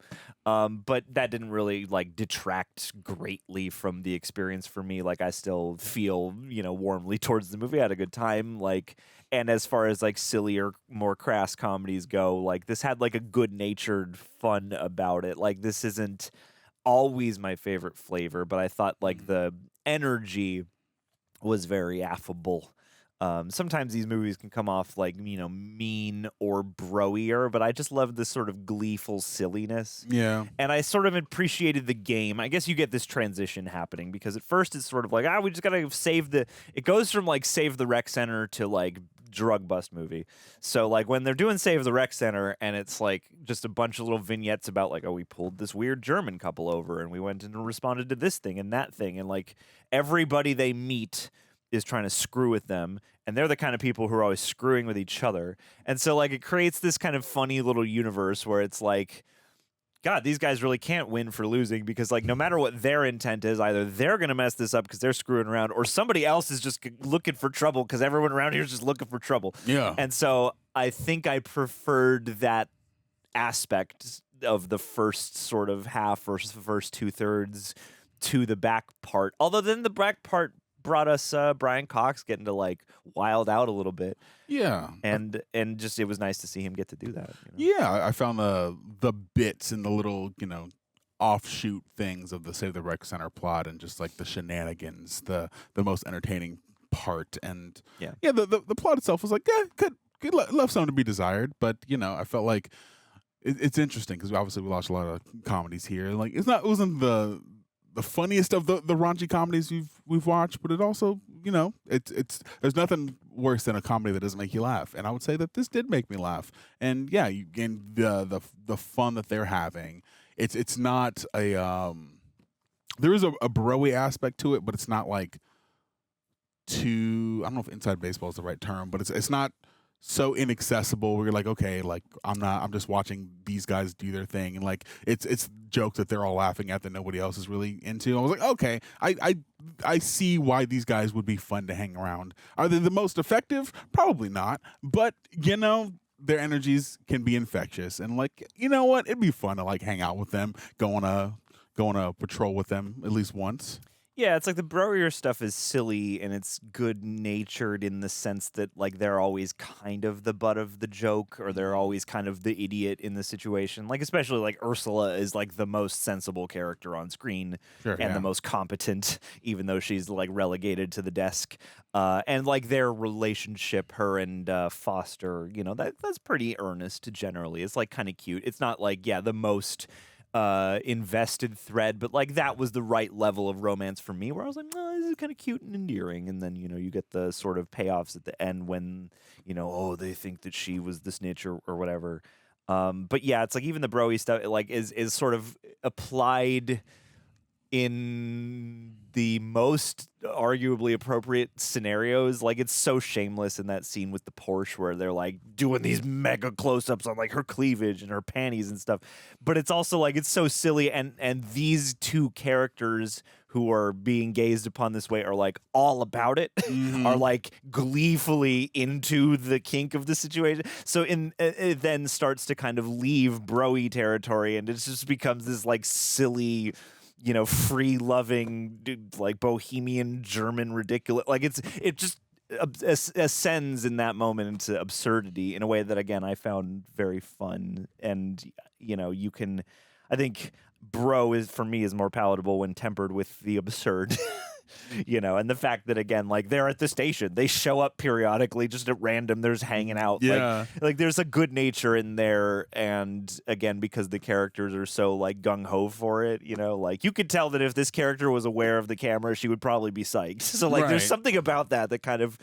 But that didn't really like detract greatly from the experience for me. Like I still feel, warmly towards the movie. I had a good time. Like, and as far as like sillier, more crass comedies go, like this had like a good-natured fun about it. Like this isn't always my favorite flavor, but I thought like the energy was very affable. Sometimes these movies can come off like, mean or broier, but I just love this sort of gleeful silliness. Yeah. And I sort of appreciated the game. I guess you get this transition happening because at first it's sort of like, we just got to it goes from like Save the Rec Center to like drug bust movie. So like when they're doing Save the Rec Center and it's like just a bunch of little vignettes about like, we pulled this weird German couple over and we went and responded to this thing and that thing. And like everybody they meet is trying to screw with them, and they're the kind of people who are always screwing with each other. And so like it creates this kind of funny little universe where it's like, God, these guys really can't win for losing because like no matter what their intent is, either they're going to mess this up because they're screwing around, or somebody else is just looking for trouble because everyone around here is just looking for trouble. Yeah. And so I think I preferred that aspect of the first sort of half or first 2/3 to the back part. Although then the back part brought us Brian Cox getting to like wild out a little bit. Yeah. And just it was nice to see him get to do that. Yeah, I found the bits and the little, offshoot things of the Save the Rec Center plot and just like the shenanigans, the most entertaining part. And the plot itself was like, good left some to be desired, but I felt like it's interesting because obviously we watched a lot of comedies here. Like it wasn't the funniest of the raunchy comedies we've watched, but it also, it's there's nothing worse than a comedy that doesn't make you laugh. And I would say that this did make me laugh. And yeah, you gain the fun that they're having. It's not a there is a bro-y aspect to it, but it's not like too, I don't know if inside baseball is the right term, but it's not so inaccessible where you're like, okay, like I'm just watching these guys do their thing, and like it's jokes that they're all laughing at that nobody else is really into. I was like, okay, I see why these guys would be fun to hang around. Are they the most effective? Probably not, but their energies can be infectious, and like, you know what, it'd be fun to like hang out with them, go on a patrol with them at least once. Yeah, it's like the broier stuff is silly and it's good-natured in the sense that like they're always kind of the butt of the joke, or they're always kind of the idiot in the situation. Like especially like Ursula is like the most sensible character on screen and the most competent, even though she's like relegated to the desk. And like their relationship, her and Foster, that's pretty earnest generally. It's like kind of cute. It's not like the most invested thread, but like that was the right level of romance for me, where I was like, oh, this is kind of cute and endearing. And then you get the sort of payoffs at the end when they think that she was the snitch or whatever. But yeah, it's like even the bro-y stuff like is sort of applied in the most arguably appropriate scenarios. Like it's so shameless in that scene with the Porsche where they're like doing these mega close-ups on like her cleavage and her panties and stuff, but it's also like it's so silly, and these two characters who are being gazed upon this way are like all about it, are like gleefully into the kink of the situation. So it then starts to kind of leave bro-y territory, and it just becomes this like silly, free-loving, like bohemian German ridiculous. Like it just ascends in that moment into absurdity in a way that, again, I found very fun. And I think bro for me is more palatable when tempered with the absurd. And the fact that, again, like they're at the station, they show up periodically just at random, they're just hanging out. Yeah. Like there's a good nature in there. And again, because the characters are so like gung-ho for it, like you could tell that if this character was aware of the camera, she would probably be psyched. So like there's something about that kind of,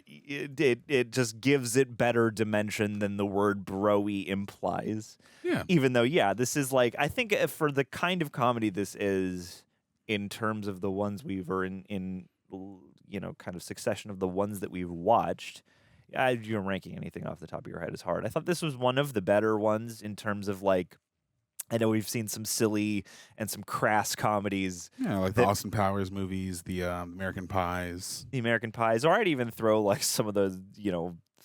it just gives it better dimension than the word bro-y implies. Yeah. Even though, this is like, I think for the kind of comedy this is, in terms of the ones kind of succession of the ones that we've watched, you're ranking anything off the top of your head is hard. I thought this was one of the better ones in terms of like, I know we've seen some silly and some crass comedies. Yeah, like the Austin Powers movies, the American Pies. The American Pies, or I'd even throw like some of those,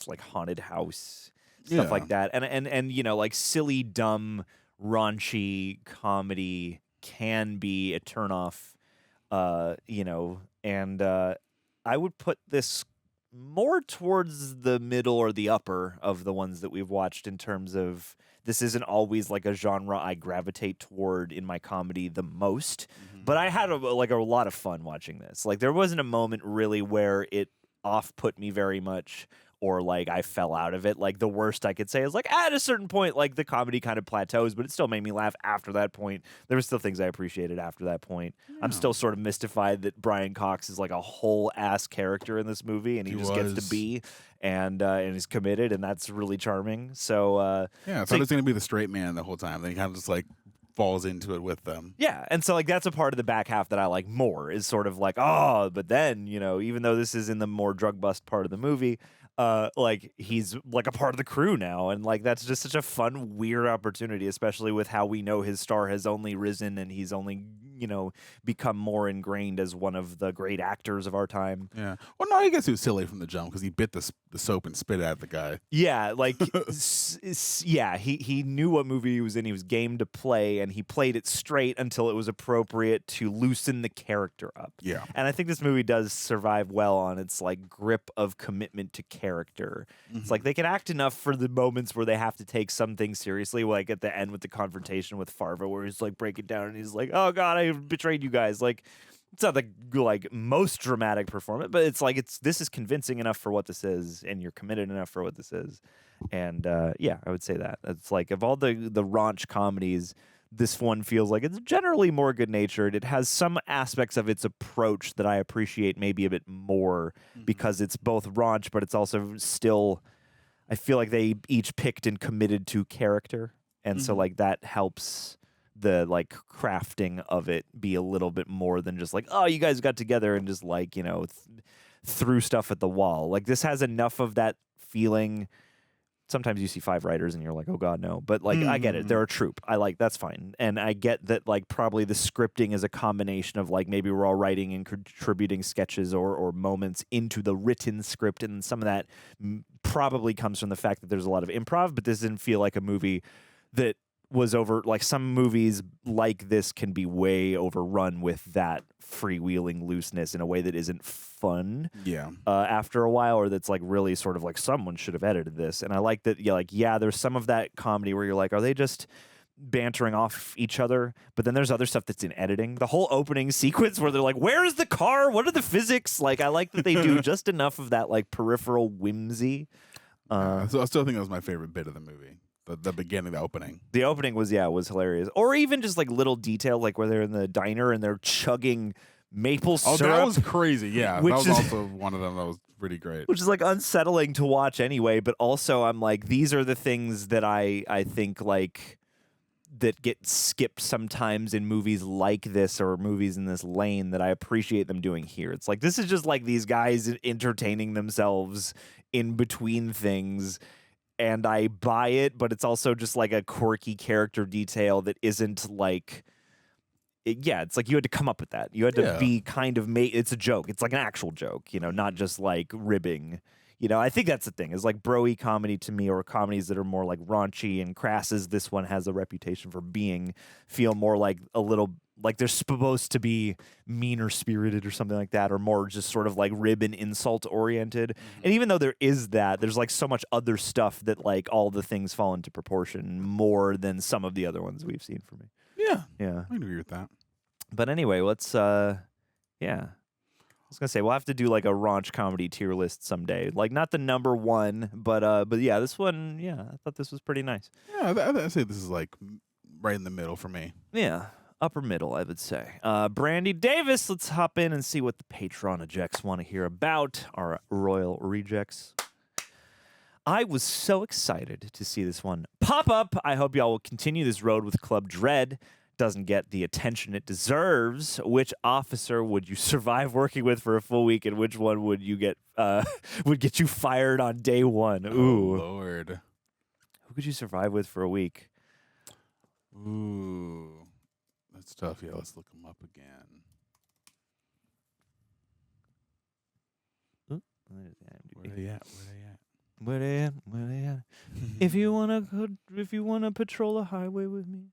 like Haunted House, stuff like that. And like silly, dumb raunchy comedy can be a turnoff, and I would put this more towards the middle or the upper of the ones that we've watched in terms of this isn't always like a genre I gravitate toward in my comedy the most, but I had a lot of fun watching this. Like there wasn't a moment really where it off-put me very much or like I fell out of it. Like the worst I could say is like at a certain point, like the comedy kind of plateaus, but it still made me laugh after that point. There were still things I appreciated after that point. Yeah. I'm still sort of mystified that Brian Cox is like a whole ass character in this movie, and he just gets to be and he's committed, and that's really charming. So I thought he was going to be the straight man the whole time. Then he kind of just like falls into it with them. Yeah, and so like that's a part of the back half that I like more is sort of like, oh, but then, even though this is in the more drug bust part of the movie, like he's like a part of the crew now, and like that's just such a fun, weird opportunity, especially with how we know his star has only risen and he's only become more ingrained as one of the great actors of our time. Yeah. Well, no, I guess he was silly from the jump because he bit the soap and spit at the guy. Yeah, like he knew what movie he was in. He was game to play, and he played it straight until it was appropriate to loosen the character up. Yeah. And I think this movie does survive well on its like grip of commitment to character. It's like they can act enough for the moments where they have to take something seriously, like at the end with the confrontation with Farva, where he's like breaking down and he's like, "Oh God, I betrayed you guys." Like, it's not the like most dramatic performance, but it's like this is convincing enough for what this is, and you're committed enough for what this is. And I would say that it's like of all the raunch comedies, this one feels like it's generally more good-natured. It has some aspects of its approach that I appreciate maybe a bit more because it's both raunch, but it's also still, I feel like they each picked and committed to character. And so like that helps the like crafting of it be a little bit more than just like, oh, you guys got together and just like, threw stuff at the wall. Like this has enough of that feeling. Sometimes you see 5 writers and you're like, oh God, no. But like, I get it. They're a troupe. That's fine. And I get that like probably the scripting is a combination of like maybe we're all writing and contributing sketches or moments into the written script. And some of that probably comes from the fact that there's a lot of improv, but this didn't feel like a movie that was over, like some movies like this can be way overrun with that freewheeling looseness in a way that isn't fun after a while, or that's like really sort of like someone should have edited this. And I like that there's some of that comedy where you're like, are they just bantering off each other? But then there's other stuff that's in editing. The whole opening sequence where they're like, where is the car? What are the physics? Like, I like that they do just enough of that like peripheral whimsy. So I still think that was my favorite bit of the movie. The beginning, the opening. The opening was hilarious. Or even just like little detail, like where they're in the diner and they're chugging maple syrup. Oh, that was crazy. Yeah, that was is, also one of them that was pretty great. Which is like unsettling to watch anyway, but also I'm like, these are the things that I think like that get skipped sometimes in movies like this or movies in this lane that I appreciate them doing here. It's like, this is just like these guys entertaining themselves in between things. And I buy it, but it's also just like a quirky character detail that isn't like, it's like you had to come up with that. You had to be kind of it's a joke. It's like an actual joke, not just like ribbing. I think that's the thing is like bro-y comedy to me, or comedies that are more like raunchy and crass as this one has a reputation for being, feel more like a little like they're supposed to be meaner spirited or something like that, or more just sort of like rib and insult oriented. And even though there is that, there's like so much other stuff that like all the things fall into proportion more than some of the other ones we've seen for me. Yeah. I agree with that. But anyway, let's I was gonna say we'll have to do like a raunch comedy tier list someday. Like not the number one, but yeah, this one, I thought this was pretty nice. Yeah, I'd say this is like right in the middle for me. Yeah. Upper middle, I would say. Brandy Davis, let's hop in and see what the Patreon ejects want to hear about our Royal Rejects. I was so excited to see this one pop up. I hope y'all will continue this road with Club Dread. Doesn't get the attention it deserves. Which officer would you survive working with for a full week, and which one would you get would get you fired on day one? Ooh, oh, Lord. Who could you survive with for a week? Ooh. That's tough. Yeah, let's look them up again. Where are they at? Where they at? Where they at? If you wanna patrol a highway with me.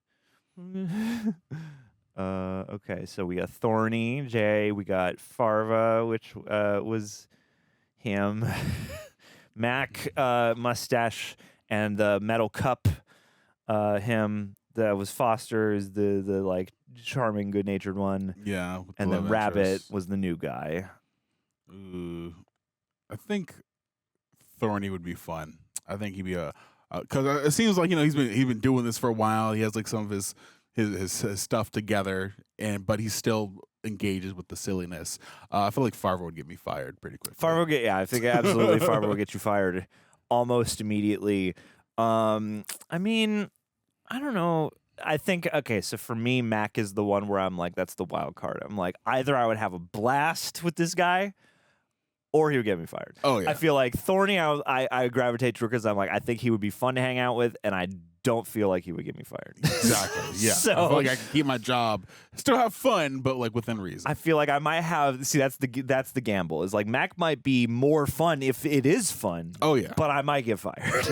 Okay, so we got Thorny, Jay. We got Farva, which was him. Mac, mustache, and the metal cup. Him. That was Foster, is the like charming, good-natured one. Yeah. with the And then love Rabbit interest. was the new guy. Ooh, I think Thorny would be fun. I think he'd be because it seems like he's been doing this for a while. He has like some of his stuff together, but he still engages with the silliness. I feel like Farva would get me fired pretty quick. I think absolutely Farva will get you fired almost immediately. I mean, I don't know. I think, okay, so for me, Mac is the one where I'm like, that's the wild card. I'm like, either I would have a blast with this guy, or he would get me fired. Oh, yeah. I feel like Thorny, I gravitate to because I'm like, I think he would be fun to hang out with, and I don't feel like he would get me fired. Exactly. Yeah. So, I feel like I can keep my job, still have fun, but like within reason. I feel like I might have. See, that's the gamble. Is like Mac might be more fun if it is fun. Oh yeah. But I might get fired.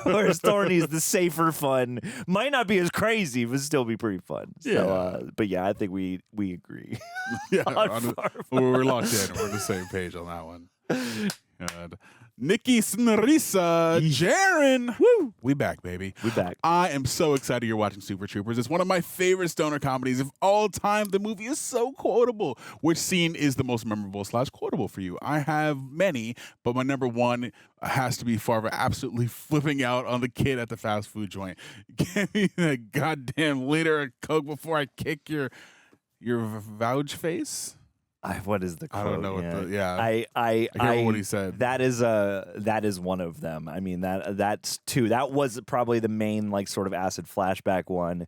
Whereas Thorny's the safer fun. Might not be as crazy, but still be pretty fun. So, Yeah. But yeah, I think we agree. Yeah, on we're locked in. We're on the same page on that one. God. Nikki Snarisa Jaren. Woo! We back, baby. We back. I am so excited you're watching Super Troopers. It's one of my favorite stoner comedies of all time. The movie is so quotable. Which scene is the most memorable / quotable for you? I have many, but my number one has to be Farva absolutely flipping out on the kid at the fast food joint. Give me that goddamn liter of Coke before I kick your vouch face. What is the quote? I don't know what the I can't remember what he said. That is one of them. I mean that's two. That was probably the main like sort of acid flashback one.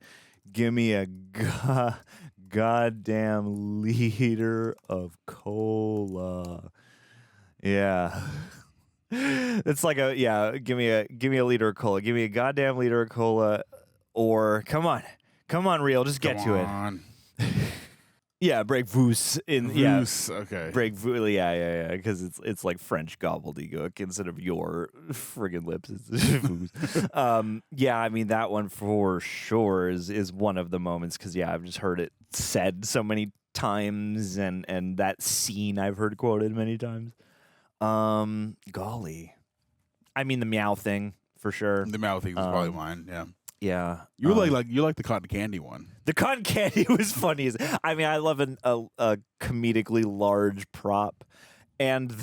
Give me a goddamn liter of cola. Yeah. It's like give me a liter of cola. Give me a goddamn liter of cola, or come on, real, just get to it. Yeah, break voos in Voos, okay. Break voos, yeah, because it's like French gobbledygook instead of your friggin' lips. It's voos. Yeah, I mean that one for sure is one of the moments because I've just heard it said so many times, and that scene I've heard quoted many times. Golly, I mean the meow thing for sure. The meow thing was probably mine. Yeah. Yeah, you like the cotton candy one. The cotton candy was funny. I mean, I love a comedically large prop, and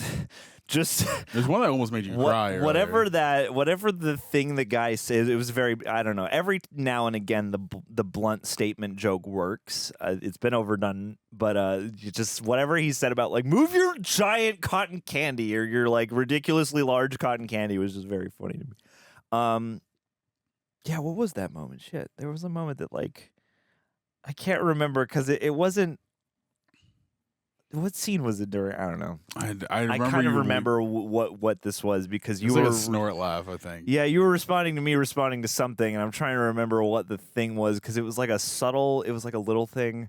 just there's one that almost made you cry. Whatever the thing the guy says, it was very. I don't know. Every now and again, the blunt statement joke works. It's been overdone, but just whatever he said about like move your giant cotton candy or your like ridiculously large cotton candy was just very funny to me. Yeah, what was that moment? Shit, there was a moment that like I can't remember because it wasn't. What scene was it during? I don't know. I kind of remember what this was because you were like a snort laugh, I think. Yeah, you were responding to me responding to something, and I'm trying to remember what the thing was because it was like it was like a little thing.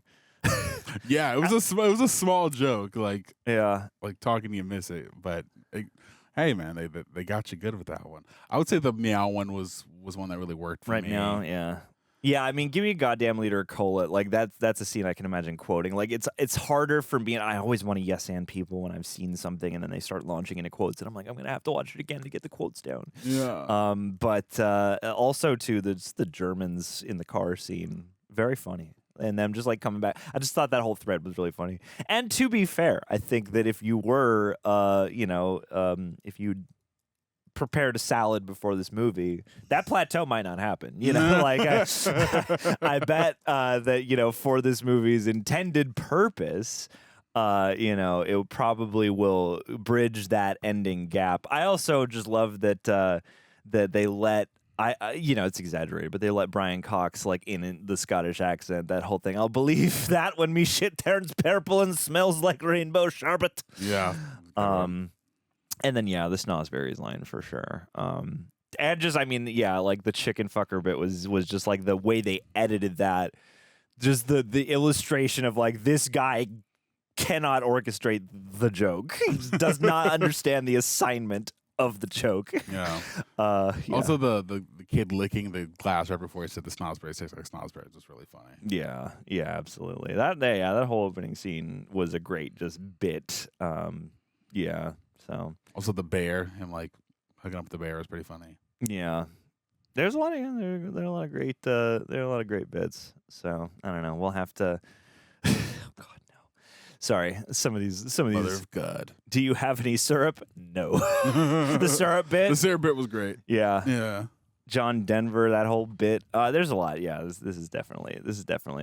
Yeah, it was a small joke, like talking you miss it, but. Hey man, they got you good with that one. I would say the meow one was one that really worked for me. Meow, yeah. I mean, give me a goddamn liter of cola. Like that's a scene I can imagine quoting. Like it's harder for me. I always want to yes and people when I've seen something and then they start launching into quotes, and I'm like, I'm gonna have to watch it again to get the quotes down. Yeah. But also too, the Germans in the car scene, very funny. And them just like coming back. I just thought that whole thread was really funny. And to be fair, I think that if you were, if you prepared a salad before this movie, that plateau might not happen. You know, like I bet that for this movie's intended purpose, it probably will bridge that ending gap. I also just love that that they let. It's exaggerated, but they let Brian Cox like in the Scottish accent. That whole thing. I'll believe that when me shit turns purple and smells like rainbow sherbet. Yeah. And then the Snosberries line for sure. And just like the chicken fucker bit was just like the way they edited that. Just the illustration of like this guy cannot orchestrate the joke. He does not understand the assignment of the choke. Yeah. Yeah. Also, the kid licking the glass right before he said the snozzberry tastes like snozzberries was really funny. Yeah, absolutely. That whole opening scene was a great just bit. Yeah. So also the bear, him like hooking up the bear was pretty funny. Yeah. There's a lot of there are a lot of great there are a lot of great bits. So I don't know. We'll have to. Oh God, no. Sorry. Some of these. Mother of God. Do you have any syrup? No. The syrup bit. The syrup bit was great. Yeah. Yeah. John Denver, that whole bit. There's a lot. Yeah. This is definitely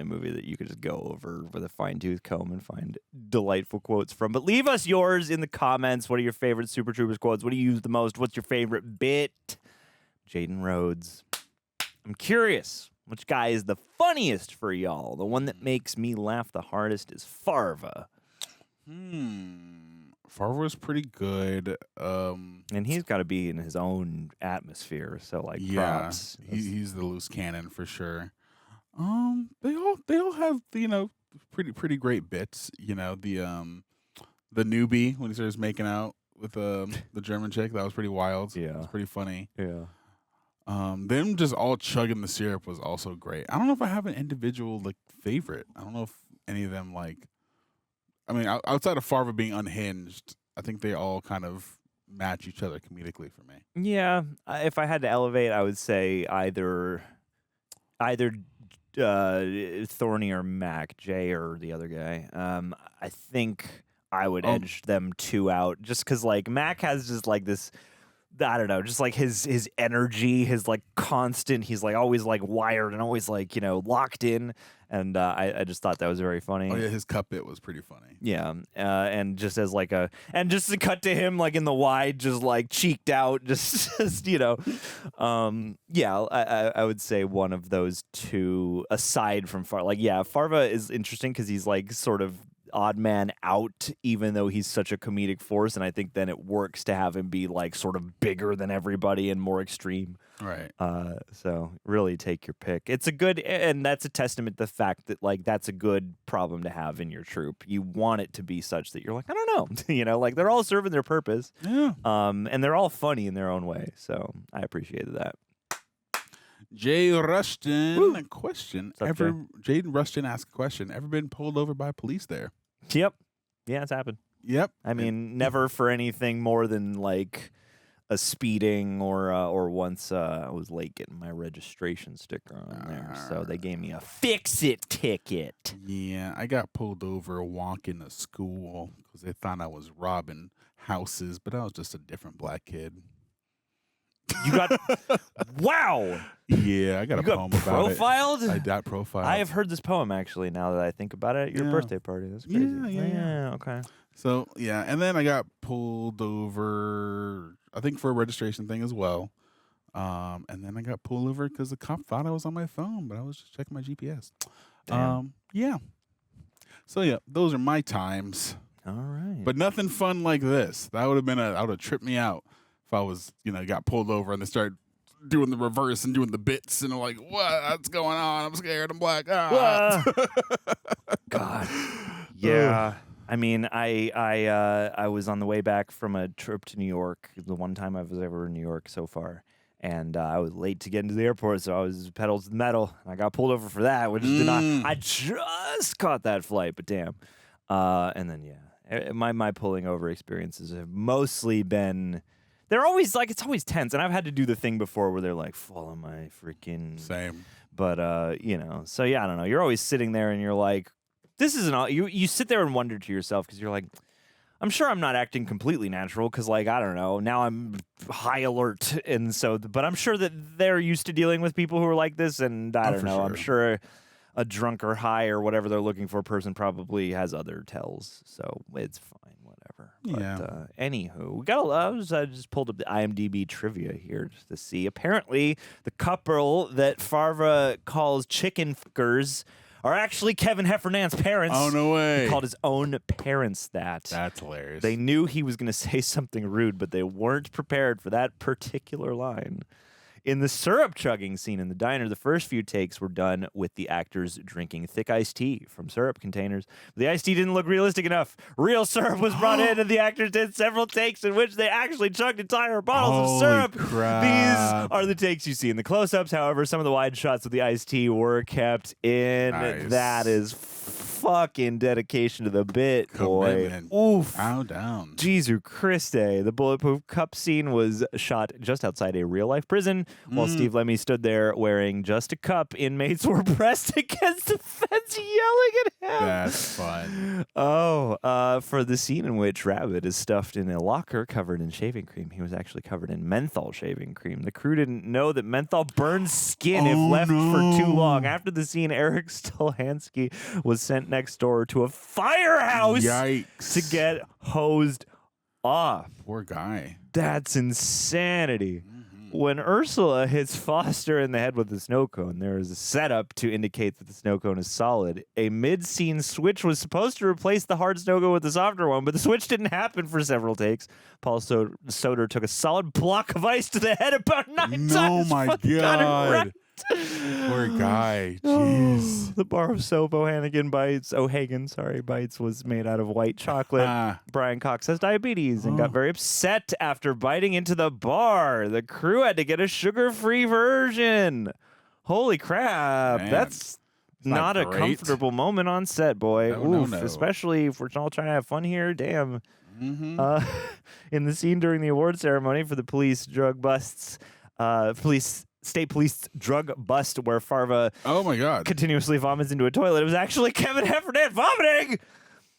a movie that you could just go over with a fine-tooth comb and find delightful quotes from. But leave us yours in the comments. What are your favorite Super Troopers quotes? What do you use the most? What's your favorite bit? Jaden Rhodes. I'm curious, which guy is the funniest for y'all? The one that makes me laugh the hardest is Farva. Farva's pretty good. And he's got to be in his own atmosphere. So like, props. He's the loose cannon for sure. They all have pretty great bits. You know the newbie when he starts making out with the German chick, that was pretty wild. Yeah, it was pretty funny. Yeah. Them just all chugging the syrup was also great. I don't know if I have an individual like favorite. I don't know if any of them like. I mean, outside of Farva being unhinged, I think they all kind of match each other comedically for me. Yeah, if I had to elevate, I would say either Thorny or Mac, Jay or the other guy. I think I would edge them two out just because like Mac has just like this. I don't know, just like his energy, his like constant, he's like always like wired and always like, locked in. And I just thought that was very funny. Oh yeah, his cup bit was pretty funny. Yeah. And just as like and just to cut to him like in the wide, just like cheeked out, yeah, I would say one of those two aside from Farva. Like, yeah, Farva is interesting because he's like sort of odd man out, even though he's such a comedic force, and I think then it works to have him be like sort of bigger than everybody and more extreme. Right. So really take your pick. It's a good, and that's a testament to the fact that like that's a good problem to have in your troop. You want it to be such that you're like, I don't know, like they're all serving their purpose. Yeah. And they're all funny in their own way. So I appreciated that. Jay Rushton, a question. Jaden Rushton asked a question. Ever been pulled over by police there? Yep. Yeah, it's happened. Yep. I mean, never for anything more than like a speeding or once I was late getting my registration sticker on there. So they gave me a fix-it ticket. Yeah, I got pulled over walking to school because they thought I was robbing houses, but I was just a different black kid. You got wow. Yeah, I got a poem about profiled? it. I got profiled. I have heard this poem actually. Now that I think about it, at your birthday party. That's crazy. Yeah. Okay. So yeah, and then I got pulled over. I think for a registration thing as well. And then I got pulled over because the cop thought I was on my phone, but I was just checking my GPS. Yeah. So yeah, those are my times. All right. But nothing fun like this. That would have tripped me out. If I was, got pulled over and they started doing the reverse and doing the bits and I'm like, what's going on? I'm scared. I'm black. God. Yeah. I mean, I was on the way back from a trip to New York, the one time I was ever in New York so far. And I was late to get into the airport, so I was pedal to the metal. I got pulled over for that, which did not. I just caught that flight, but damn. And then, yeah, my pulling over experiences have mostly been. They're always like, it's always tense. And I've had to do the thing before where they're like, follow my freaking. Same. But, so yeah, I don't know. You're always sitting there and you're like, this isn't all. You sit there and wonder to yourself because you're like, I'm sure I'm not acting completely natural because, like, I don't know. Now I'm high alert. And so, but I'm sure that they're used to dealing with people who are like this. And I don't know. Sure. I'm sure a drunk or high or whatever they're looking for person probably has other tells. So it's fine. Yeah. But anywho, I just pulled up the IMDb trivia here just to see. Apparently, the couple that Farva calls chicken fuckers are actually Kevin Heffernan's parents. Oh, no way. He called his own parents that. That's hilarious. They knew he was going to say something rude, but they weren't prepared for that particular line. In the syrup chugging scene in the diner, the first few takes were done with the actors drinking thick iced tea from syrup containers. The iced tea didn't look realistic enough. Real syrup was brought in, and the actors did several takes in which they actually chugged entire bottles of syrup. Crap. These are the takes you see in the close-ups. However, some of the wide shots of the iced tea were kept in. Nice. That is fucking dedication to the bit, Commitment. boy. Oof. Bow down. Jesu Christe. The bulletproof cup scene was shot just outside a real-life prison. While Steve Lemme stood there wearing just a cup, inmates were pressed against the fence yelling at him. That's fun. For the scene in which Rabbit is stuffed in a locker covered in shaving cream, he was actually covered in menthol shaving cream. The crew didn't know that menthol burns skin if left for too long. After the scene, Erik Stolhanske was sent next door to a firehouse to get hosed off. Poor guy. That's insanity. When Ursula hits Foster in the head with the snow cone, there is a setup to indicate that the snow cone is solid. A mid-scene switch was supposed to replace the hard snow cone with the softer one, but the switch didn't happen for several takes. Paul Soter took a solid block of ice to the head about 9 times. Oh my Got it God. right. Poor guy. Jeez. The bar of soap O'Hagan bites was made out of white chocolate. Brian Cox has diabetes and got very upset after biting into the bar. The crew had to get a sugar-free version. Holy crap. Man, that's not a great. comfortable moment on set, boy. No, Oof, no. Especially if we're all trying to have fun here. Damn. In the scene during the award ceremony for the police drug busts, State Police drug bust where Farva continuously vomits into a toilet. It was actually Kevin Heffernan vomiting.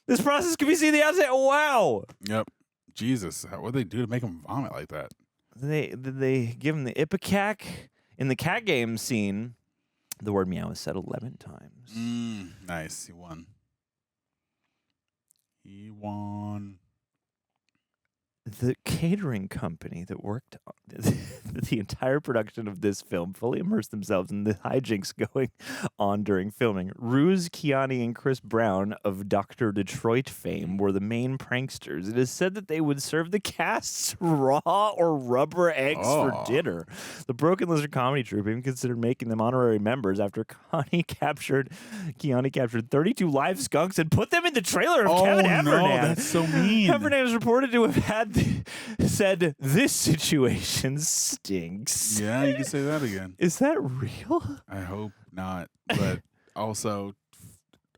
This process can be seen the outside. Wow. Yep. Jesus. What did they do to make him vomit like that? They give him the Ipecac. In the cat game scene, the word meow is said 11 times. Nice. He won. He won. The catering company that worked on the entire production of this film fully immersed themselves in the hijinks going on during filming. Ruse, Kiani, and Chris Brown of Dr. Detroit fame were the main pranksters. It is said that they would serve the casts raw or rubber eggs for dinner. The Broken Lizard Comedy Troupe even considered making them honorary members after Kiani captured 32 live skunks and put them in the trailer of Kevin Heffernan. No, that's so mean. Heffernan is reported to have said, "This situation stinks." Yeah, you can say that again. Is that real? I hope not. But also,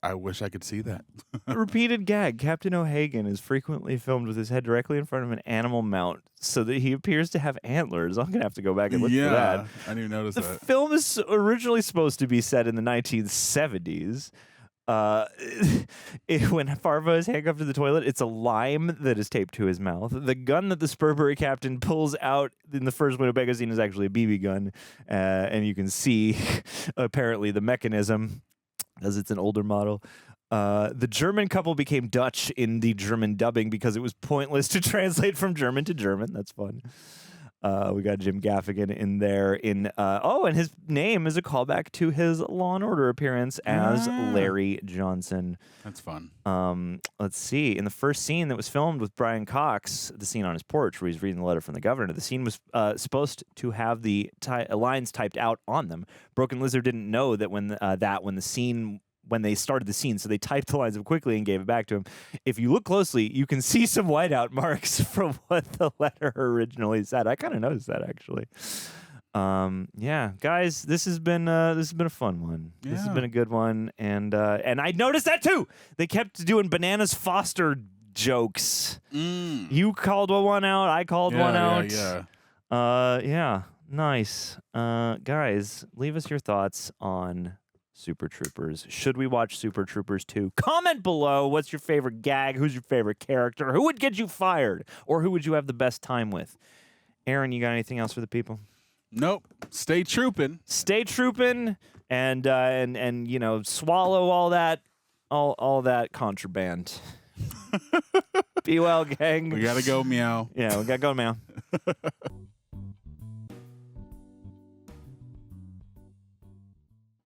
I wish I could see that. Repeated gag. Captain O'Hagan is frequently filmed with his head directly in front of an animal mount so that he appears to have antlers. I'm going to have to go back and look for that. I didn't even notice The that. film is originally supposed to be set in the 1970s. When Farva is handcuffed to the toilet, it's a lime that is taped to his mouth. The gun that the Spurbury captain pulls out in the first Winnebago scene is actually a BB gun, and you can see apparently the mechanism, as it's an older model. The German couple became Dutch in the German dubbing because it was pointless to translate from German to German. That's fun. We got Jim Gaffigan in there. And his name is a callback to his Law and Order appearance as Larry Johnson. That's fun. Let's see. In the first scene that was filmed with Brian Cox, the scene on his porch where he's reading the letter from the governor, the scene was supposed to have the lines typed out on them. Broken Lizard didn't know that when they started the scene, so they typed the lines up quickly and gave it back to him. If you look closely, you can see some whiteout marks from what the letter originally said. I kind of noticed that actually. Yeah, guys, this has been a fun one. This has been a good one, and I noticed that too. They kept doing Bananas Foster jokes. You called one out. I called one out. Yeah. Nice. Guys, leave us your thoughts on Super Troopers. Should we watch Super Troopers 2? Comment below. What's your favorite gag? Who's your favorite character? Who would get you fired? Or who would you have the best time with? Aaron, you got anything else for the people? Nope. Stay trooping. Stay trooping and you know, swallow all that contraband. Be well, gang. We gotta go, Meow. Yeah, we gotta go, Meow.